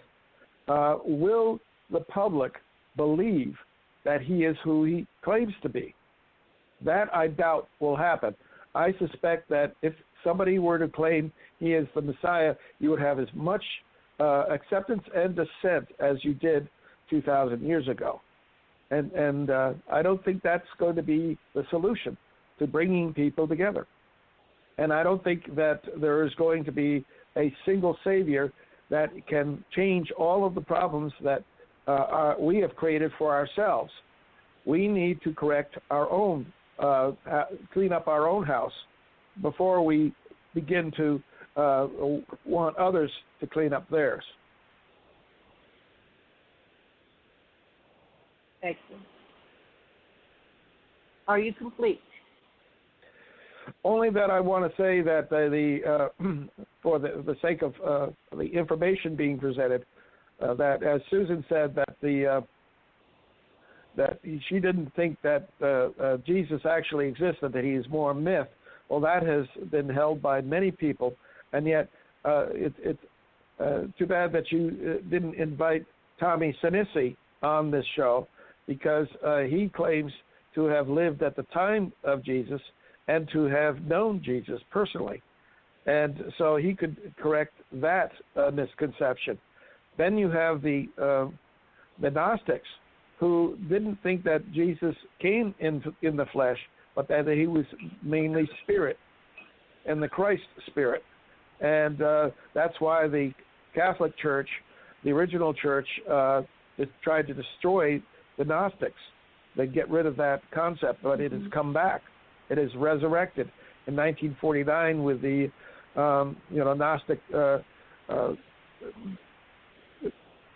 will the public believe that he is who he claims to be? That I doubt will happen. I suspect that if somebody were to claim he is the Messiah, you would have as much acceptance and dissent as you did 2,000 years ago. And I don't think that's going to be the solution to bringing people together. And I don't think that there is going to be a single savior that can change all of the problems that we have created for ourselves. We need to correct our own, clean up our own house before we begin to want others to clean up theirs. Excellent. Are you complete? Only that I want to say that for the sake of the information being presented, that as Susan said, that that she didn't think that Jesus actually existed, that he is more a myth. Well, that has been held by many people, and yet it's too bad that you didn't invite Tommy Sinisi on this show, because he claims to have lived at the time of Jesus and to have known Jesus personally. And so he could correct that misconception. Then you have the Gnostics, who didn't think that Jesus came in the flesh, but that he was mainly spirit, and the Christ spirit. And that's why the Catholic Church, the original church, tried to destroy the Gnostics. They get rid of that concept, but it has come back. It is resurrected in 1949 with the Gnostic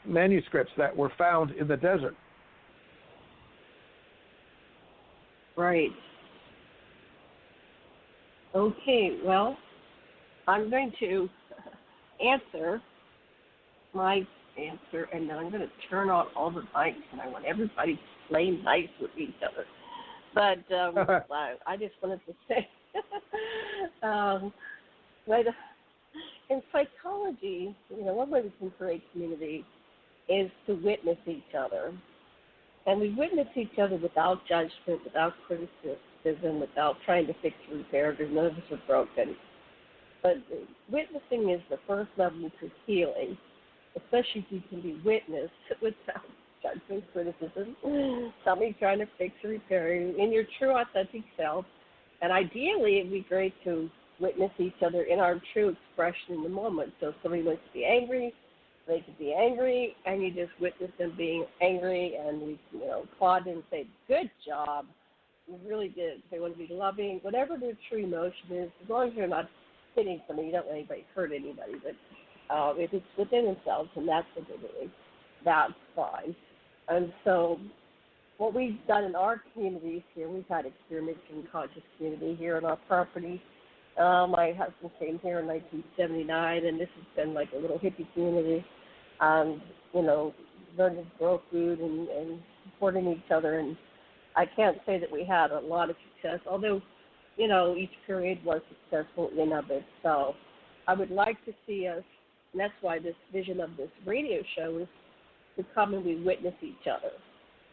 manuscripts that were found in the desert. Right. Okay, well, I'm going to answer my answer, and then I'm going to turn on all the mics, and I want everybody to play nice with each other. But I just wanted to say, in psychology, one way we can create community is to witness each other. And we witness each other without judgment, without criticism, without trying to fix or repair, because none of us are broken. But witnessing is the first level to healing, especially if you can be witnessed without judgment, criticism, somebody trying to fix or repair you in your true authentic self. And ideally, it would be great to witness each other in our true expression in the moment. So if somebody wants to be angry, they could be angry, and you just witness them being angry, and we applaud them and say, good job, you really did. If they want to be loving, whatever their true emotion is, as long as you're not hitting somebody, you don't let anybody hurt anybody, but if it's within themselves and that's what they're doing, that's fine. And so what we've done in our communities here, we've had experimenting conscious community here on our property. My husband came here in 1979, and this has been like a little hippie community, learning to grow food and supporting each other. And I can't say that we had a lot of success, although, each period was successful in of itself. I would like to see us, and that's why this vision of this radio show is to come and we witness each other.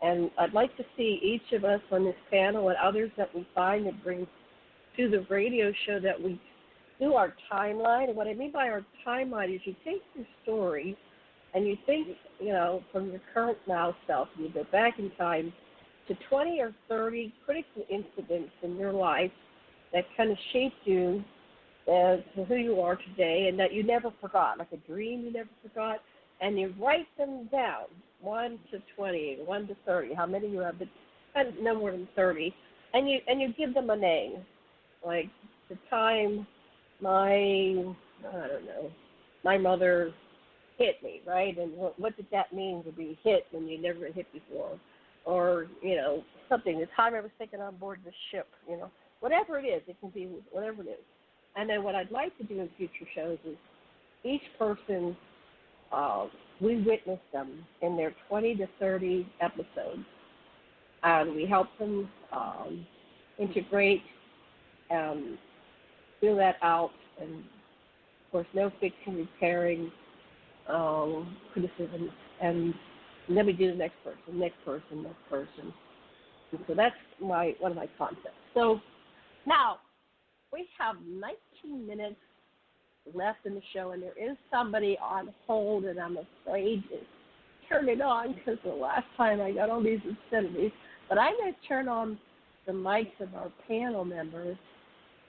And I'd like to see each of us on this panel and others that we find and bring to the radio show, that we do our timeline. And what I mean by our timeline is you take your story and you think, from your current now self, and you go back in time to 20 or 30 critical incidents in your life that kind of shaped you as to who you are today, and that you never forgot, like a dream you never forgot, and you write them down, 1 to 20, 1 to 30, how many you have, but no more than 30, and you give them a name, like the time my mother hit me, right? And what did that mean to be hit when you never been hit before? Or, something, the time I was taken on board the ship, whatever it is, it can be whatever it is. And then what I'd like to do in future shows is each person, we witness them in their 20 to 30 episodes. And we help them integrate and fill that out. And, of course, no fixing, repairing, criticisms. And then we do the next person. And so that's one of my concepts. So now we have 19 minutes left in the show, and there is somebody on hold, and I'm afraid to turn it on because the last time I got all these obscenities. But I'm going to turn on the mics of our panel members.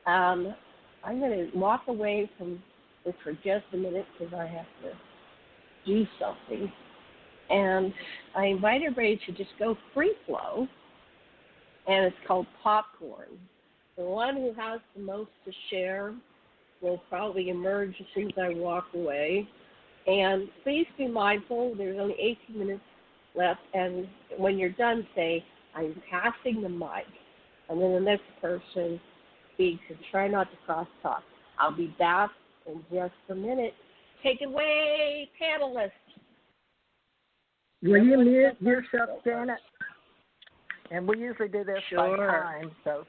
I'm going to walk away from this for just a minute because I have to do something. And I invite everybody to just go free flow, and it's called popcorn. The one who has the most to share will probably emerge as soon as I walk away. And please be mindful, there's only 18 minutes left, and when you're done, say, I'm passing the mic. And then the next person speaks, and try not to cross-talk. I'll be back in just a minute. Take it away, panelists. Will you mute yourself, Janet? And we usually do this by time, so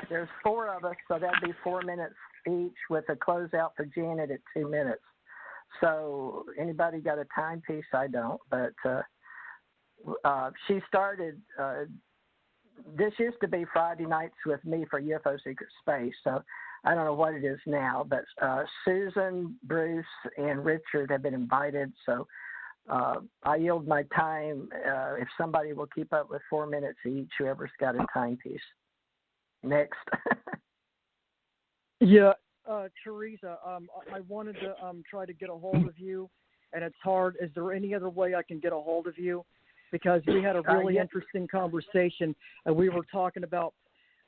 there's 4 of us, so that'd be 4 minutes each with a closeout for Janet at 2 minutes. So anybody got a timepiece? I don't, but she started, this used to be Friday nights with me for UFO Secret Space, so I don't know what it is now, but Susan, Bruce, and Richard have been invited, so I yield my time if somebody will keep up with 4 minutes each, whoever's got a timepiece. Next. Yeah, Theresa, I wanted to try to get a hold of you, and it's hard. Is there any other way I can get a hold of you? Because we had a really interesting conversation, and we were talking about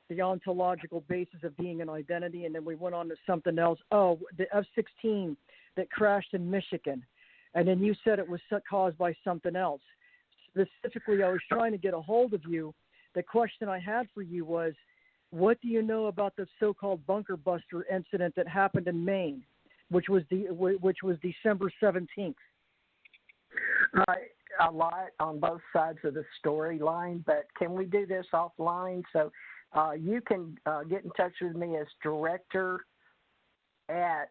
the ontological basis of being an identity, and then we went on to something else. Oh, the F-16 that crashed in Michigan. And then you said it was caused by something else. Specifically, I was trying to get a hold of you. The question I had for you was, what do you know about the so-called bunker buster incident that happened in Maine, which was December 17th? A lot on both sides of the storyline, but can we do this offline? So you can get in touch with me as director at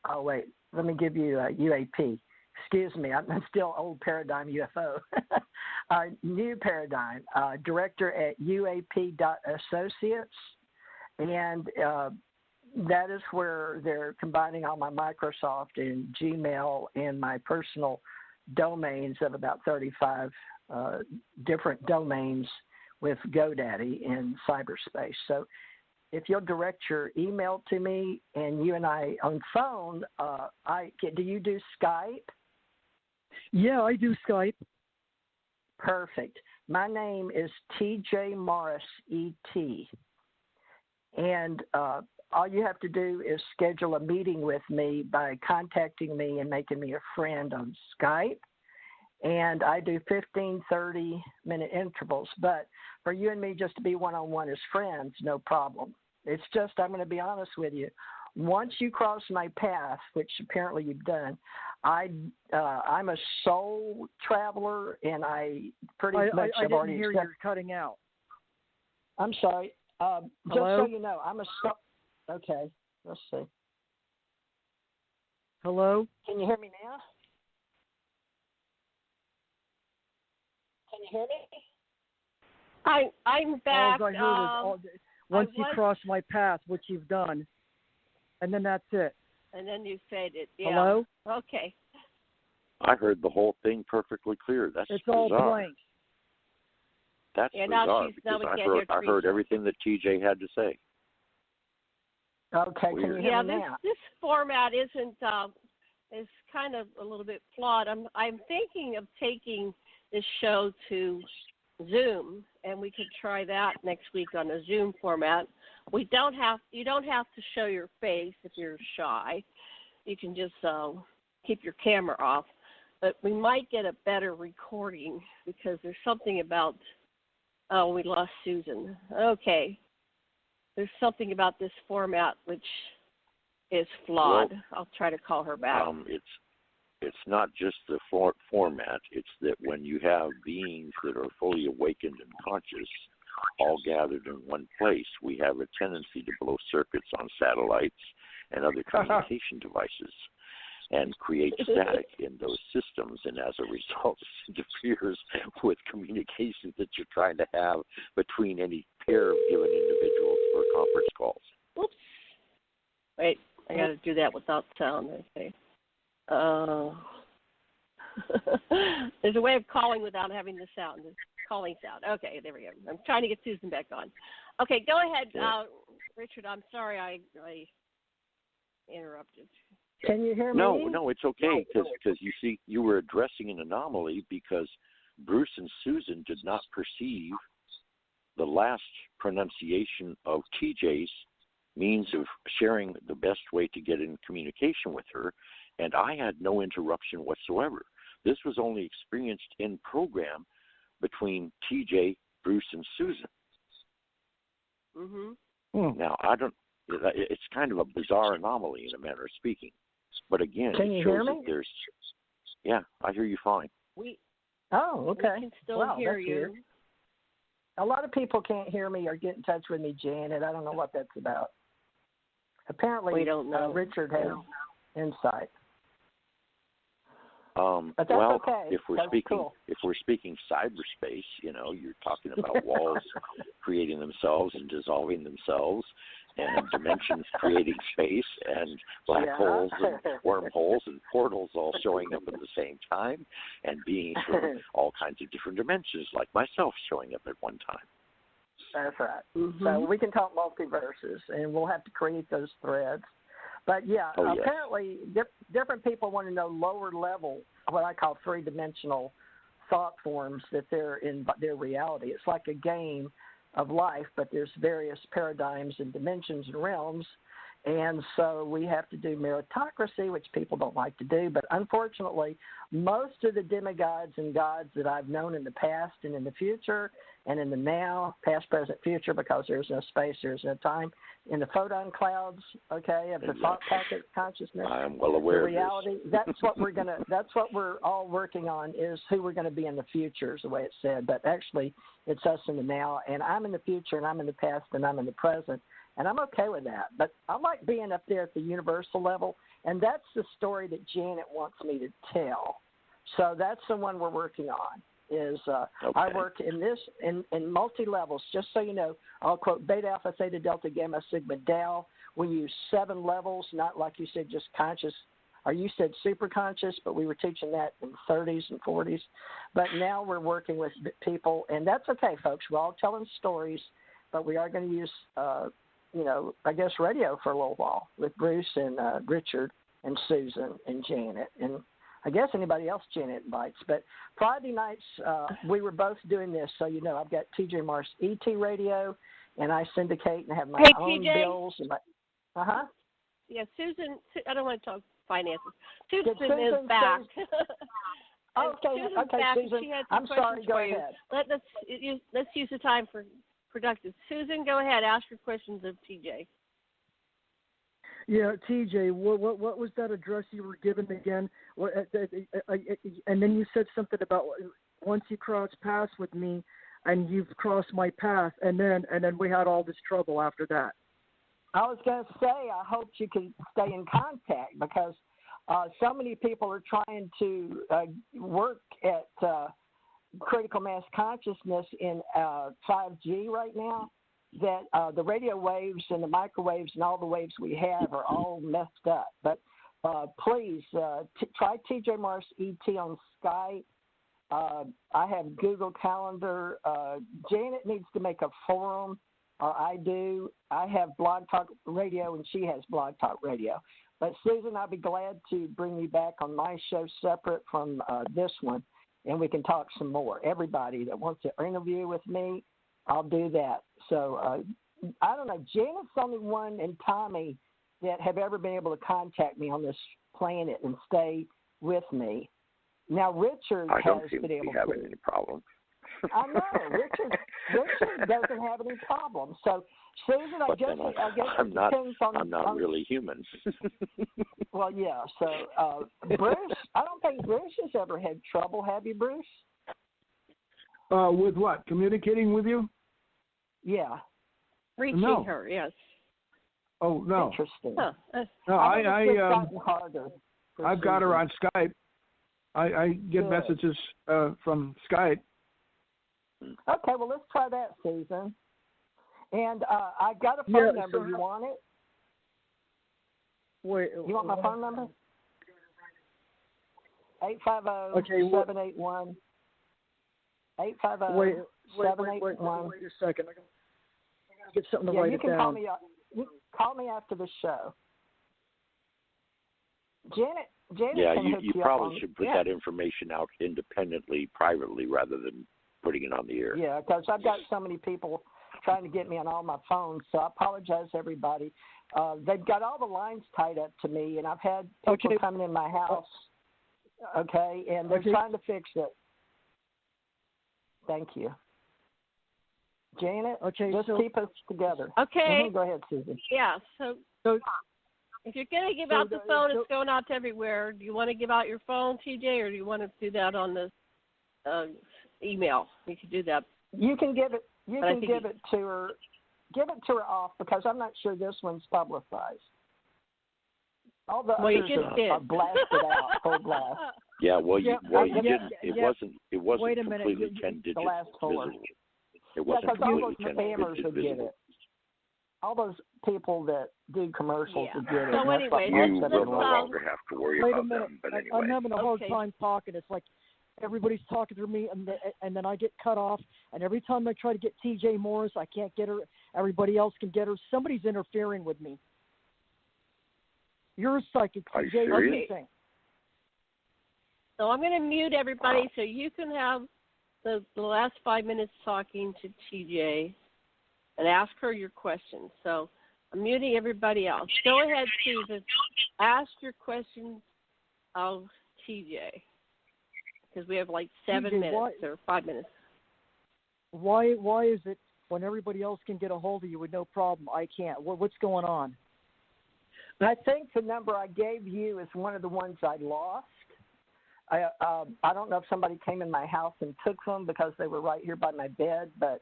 Oh, wait. Let me give you UAP. Excuse me, I'm still old paradigm UFO. New paradigm, director at UAP.associates. And that is where they're combining all my Microsoft and Gmail and my personal domains of about 35 different domains with GoDaddy in cyberspace. So if you'll direct your email to me and you and I on phone, do you do Skype? Yeah, I do Skype. Perfect. My name is TJ Morris, ET. And all you have to do is schedule a meeting with me by contacting me and making me a friend on Skype. And I do 15, 30-minute intervals. But for you and me just to be one-on-one as friends, no problem. It's just, I'm going to be honest with you. Once you cross my path, which apparently you've done, I'm a soul traveler, and I pretty much have already. I didn't hear you're cutting out. I'm sorry. Just so you know, I'm a soul. Okay, let's see. Hello? Can you hear me now? Can you hear me? I'm back. All I heard is once you cross my path, which you've done, and then that's it. And then you faded. Yeah. Hello? Okay. I heard the whole thing perfectly clear. It's bizarre. All blank. That's bizarre because I heard everything that TJ had to say. Okay, can you hear me now? This format is kind of a little bit flawed. I'm thinking of taking this show to Zoom, and we could try that next week on a Zoom format. You don't have to show your face if you're shy. You can just keep your camera off. But we might get a better recording because there's something about we lost Susan. Okay. there's something about this format which is flawed. Well, I'll try to call her back. It's not just the format. It's that when you have beings that are fully awakened and conscious, all gathered in one place, we have a tendency to blow circuits on satellites and other communication devices and create static in those systems. And as a result, it interferes with communications that you're trying to have between any pair of given individuals for conference calls. Oops. Wait, I got to do that without sound. Okay. There's a way of calling without having the sound. Calling sound. Okay, there we go. I'm trying to get Susan back on. Okay, go ahead, Richard. I'm sorry I interrupted. Can you hear me? No, it's okay, because you see, you were addressing an anomaly because Bruce and Susan did not perceive the last pronunciation of TJ's means of sharing the best way to get in communication with her, and I had no interruption whatsoever. This was only experienced in program between TJ, Bruce, and Susan. Mm-hmm. Now, it's kind of a bizarre anomaly in a manner of speaking. But again, can it you shows hear me? that there's, I hear you fine. Okay. We can still hear you. Weird. A lot of people can't hear me or get in touch with me, Janet. I don't know what that's about. Apparently, we don't know. Richard has insight. But that's well, okay. if we're speaking cyberspace, you're talking about walls creating themselves and dissolving themselves, and dimensions creating space, and black holes and wormholes and portals all showing up at the same time, and beings from all kinds of different dimensions, like myself showing up at one time. That's right. Mm-hmm. So we can talk multiverses, and we'll have to create those threads. But, apparently different people want to know lower level, what I call three-dimensional thought forms that they're in their reality. It's like a game of life, but there's various paradigms and dimensions and realms. And so we have to do meritocracy, which people don't like to do. But unfortunately, most of the demigods and gods that I've known in the past and in the future and in the now, past, present, future, because there's no space, there's no time, in the photon clouds, of the thought packet consciousness, I'm well aware the reality. of this. That's what we're all working on, is who we're going to be in the future, is the way it's said. But actually, it's us in the now, and I'm in the future, and I'm in the past, and I'm in the present. And I'm okay with that. But I like being up there at the universal level, and that's the story that Janet wants me to tell. So that's the one we're working on. I work in multi-levels. Just so you know, I'll quote Beta, Alpha, Theta, Delta, Gamma, Sigma, Tau. We use 7 levels, not like you said, just conscious, or you said super conscious, but we were teaching that in 30s and 40s. But now we're working with people, and that's okay, folks. We're all telling stories, but we are going to use I guess radio for a little while with Bruce and Richard and Susan and Janet, and I guess anybody else Janet invites. But Friday nights, we were both doing this, so I've got TJ Morse ET radio, and I syndicate and have my own TJ? bills. And Yeah, Susan, I don't want to talk finances. Susan is back. Okay, back, Susan, she had I'm sorry, go ahead. Let's use the time for productive. Susan, go ahead. Ask your questions of TJ. Yeah, TJ, what was that address you were given again? And then you said something about once you cross paths with me, and you've crossed my path, and then we had all this trouble after that. I was going to say, I hope you can stay in contact, because so many people are trying to work at critical mass consciousness in 5G right now, that the radio waves and the microwaves and all the waves we have are all messed up. But please try TJ Morse ET on Skype. I have Google Calendar. Janet needs to make a forum, or I do. I have Blog Talk Radio, and she has Blog Talk Radio. But Susan, I'll be glad to bring you back on my show separate from this one, and we can talk some more. Everybody that wants to interview with me, I'll do that. So I don't know. Janet's the only one, and Tommy, that have ever been able to contact me on this planet and stay with me. Now, Richard I don't has seem been to be able having to. any problem. I know. Richard doesn't have any problems. So, Susan, I guess I'm not really human. Well, yeah. So, Bruce, I don't think Bruce has ever had trouble. Have you, Bruce? With what? Communicating with you? Yeah. Reaching her, yes. Oh, no. Interesting. Huh. No, I've got her on Skype. I get messages from Skype. Okay, well, let's try that, Susan. And I got a phone number. You want it? Wait. You want my phone number? 850-781. 850-781. Wait a second. I gotta get something to write it down. You can call me after the show. Janet you probably should put that information out independently, privately, rather than putting it on the air. Yeah, because I've got so many people trying to get me on all my phones, so I apologize, everybody. They've got all the lines tied up to me, and I've had people coming in my house, and they're trying to fix it. Thank you. Janet, just keep us together. Okay. Go ahead, Susan. Yeah, so if you're going to give out the phone, it's going out to everywhere. Do you want to give out your phone, TJ, or do you want to do that on the email? You can do that. You can give it. Give it to her. Give it to her off because I'm not sure this one's publicized. All the others are blasted out, full blast. Yeah, you didn't. It wasn't Wait a minute. completely 10 digits visible. It wasn't because all those completely 10 spammers digits would get visible. it. All those people that do commercials would get it. So anyway, you will no longer have to worry Wait about a minute. them. But anyway. I'm having a hard time talking. It's like everybody's talking to me, and then I get cut off. And every time I try to get TJ Morris, I can't get her. Everybody else can get her. Somebody's interfering with me. You're a psychic, Are you TJ. serious? Anything. So I'm going to mute everybody so you can have the last 5 minutes talking to TJ and ask her your questions. So I'm muting everybody else. Go ahead, Susan. Ask your questions of TJ because we have like 7 minutes or 5 minutes. Why is it when everybody else can get a hold of you with no problem, I can't? What's going on? I think the number I gave you is one of the ones I lost. I don't know if somebody came in my house and took them because they were right here by my bed, but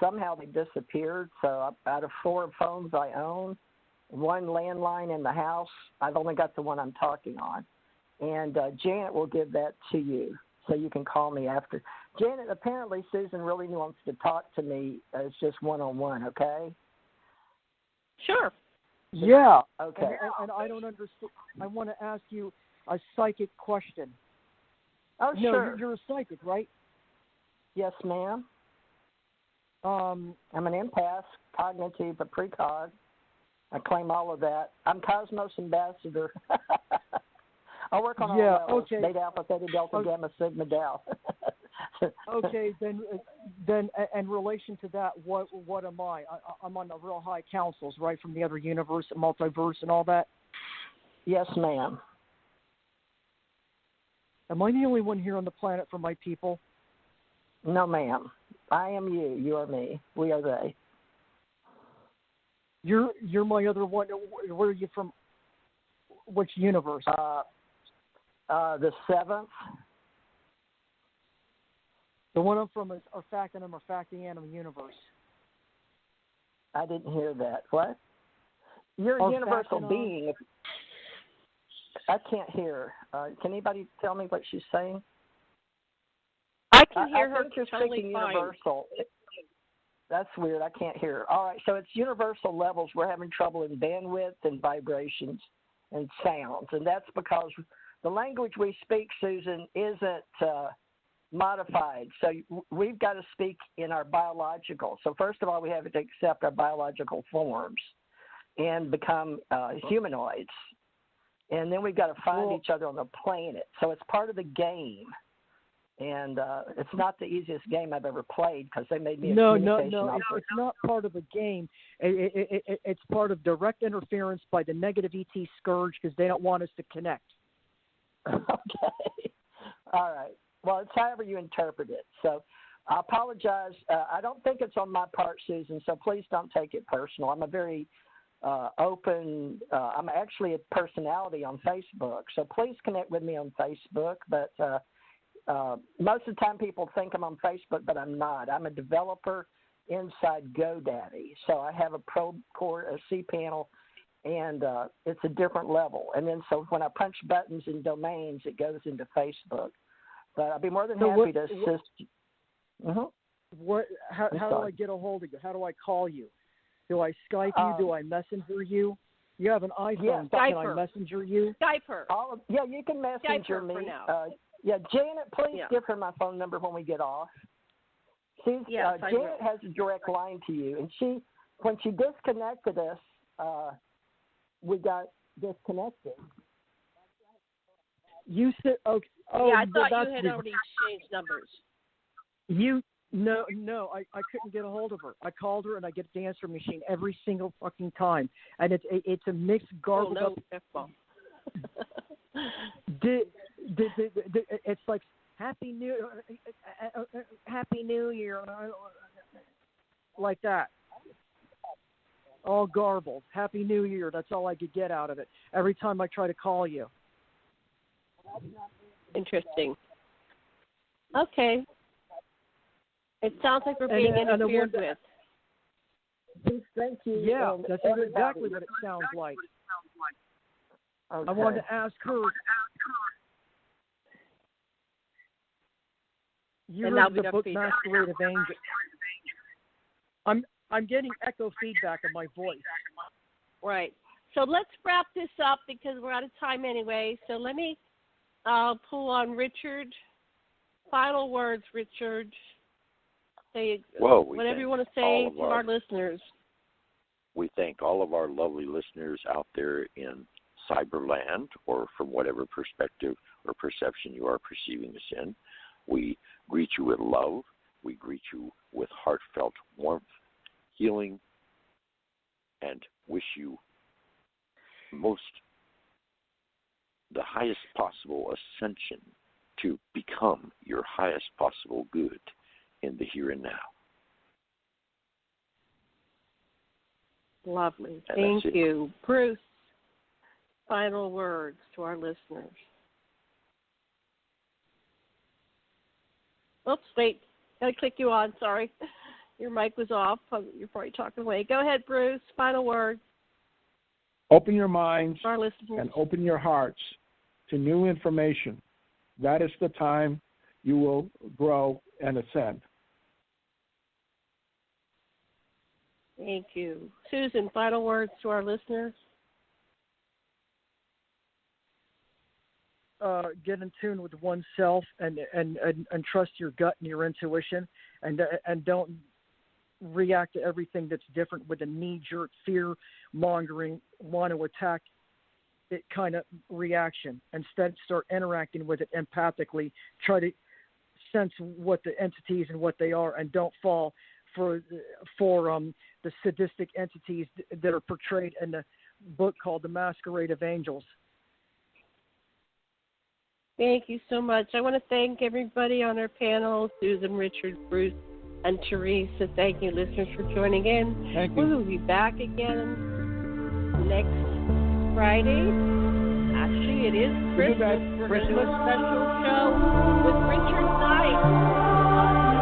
somehow they disappeared. So out of 4 phones I own, 1 landline in the house, I've only got the one I'm talking on. And Janet will give that to you so you can call me after. Janet, apparently Susan really wants to talk to me. It's just one-on-one, okay? Sure. Yeah. Okay. And I don't understand. I want to ask you a psychic question. Oh, no, sure. You're a psychic, right? Yes, ma'am. I'm an empath, cognitive, a precog. I claim all of that. I'm Cosmos Ambassador. I work on all levels. Beta, Alpha, Theta, Delta, Gamma, Sigma, Tau. Okay, then, in relation to that, what am I? I'm on the real high councils, right, from the other universe, multiverse, and all that? Yes, ma'am. Am I the only one here on the planet for my people? No, ma'am. I am you. You are me. We are they. You're my other one. Where are you from? Which universe? The 7th. The one I'm from is Arfactinum or Factianum universe. I didn't hear that. What? You're a universal being. I can't hear. Can anybody tell me what she's saying? I can hear her think you're totally speaking fine. universal. That's weird. I can't hear. All right, so it's universal levels. We're having trouble in bandwidth and vibrations and sounds, and that's because the language we speak, Susan, isn't modified. So we've got to speak in our biological. So first of all, we have to accept our biological forms and become humanoids. And then we've got to find each other on the planet. So it's part of the game. And it's not the easiest game I've ever played because they made me a communication operator. It's not part of a game. It's part of direct interference by the negative ET scourge because they don't want us to connect. Okay. All right. Well, it's however you interpret it. So I apologize. I don't think it's on my part, Susan, so please don't take it personal. I'm a very open, I'm actually a personality on Facebook, so please connect with me on Facebook. But most of the time people think I'm on Facebook, but I'm not. I'm a developer inside GoDaddy. So I have a probe core, a cPanel, and it's a different level. And then so when I punch buttons in domains, it goes into Facebook. But I'd be more than happy to assist you. How do I get a hold of you? How do I call you? Do I Skype you? Do I Messenger you? You have an iPhone. Yeah, can I Messenger you? Skyper. Yeah, you can Messenger Skyper me. For now. Janet, please give her my phone number when we get off. Janet has a direct line to you, and when she disconnected us, we got disconnected. You said, okay. Oh, yeah, I thought you had already exchanged numbers. No, I couldn't get a hold of her. I called her and I get the answer machine every single fucking time, and it's a mixed garbled up. It's like Happy New Year, like that. All garbled. Happy New Year. That's all I could get out of it every time I try to call you. Interesting. Okay. It sounds like we're being interfered with. Thank you. Yeah, that's exactly what it sounds like. Okay. I wanted to ask her. You read the book Masquerade of Angels. I'm getting echo feedback of my voice. Right. So let's wrap this up because we're out of time anyway. So let me pull on Richard. Final words, Richard. Say whatever you want to say to our listeners. We thank all of our lovely listeners out there in cyberland, or from whatever perspective or perception you are perceiving us in. We greet you with love. We greet you with heartfelt warmth, healing, and wish you the highest possible ascension to become your highest possible good in the here and now. Lovely. Thank you. Bruce, final words to our listeners. Oops, wait. Got to click you on. Sorry. Your mic was off. You're probably talking away. Go ahead, Bruce. Final words. Open your minds our listeners. And open your hearts to new information. That is the time you will grow and ascend. Thank you. Susan, final words to our listeners? Get in tune with oneself and trust your gut and your intuition, and don't react to everything that's different with a knee-jerk, fear-mongering, want to attack it kind of reaction. Instead, start interacting with it empathically. Try to sense what the entities and what they are, and don't fall for the sadistic entities that are portrayed in the book called The Masquerade of Angels. Thank you so much. I want to thank everybody on our panel, Susan, Richard, Bruce, and Theresa. Thank you, listeners, for joining in. Thank you. We will be back again next Friday. Actually, it is Christmas. We're going to do a special show with Richard Knight.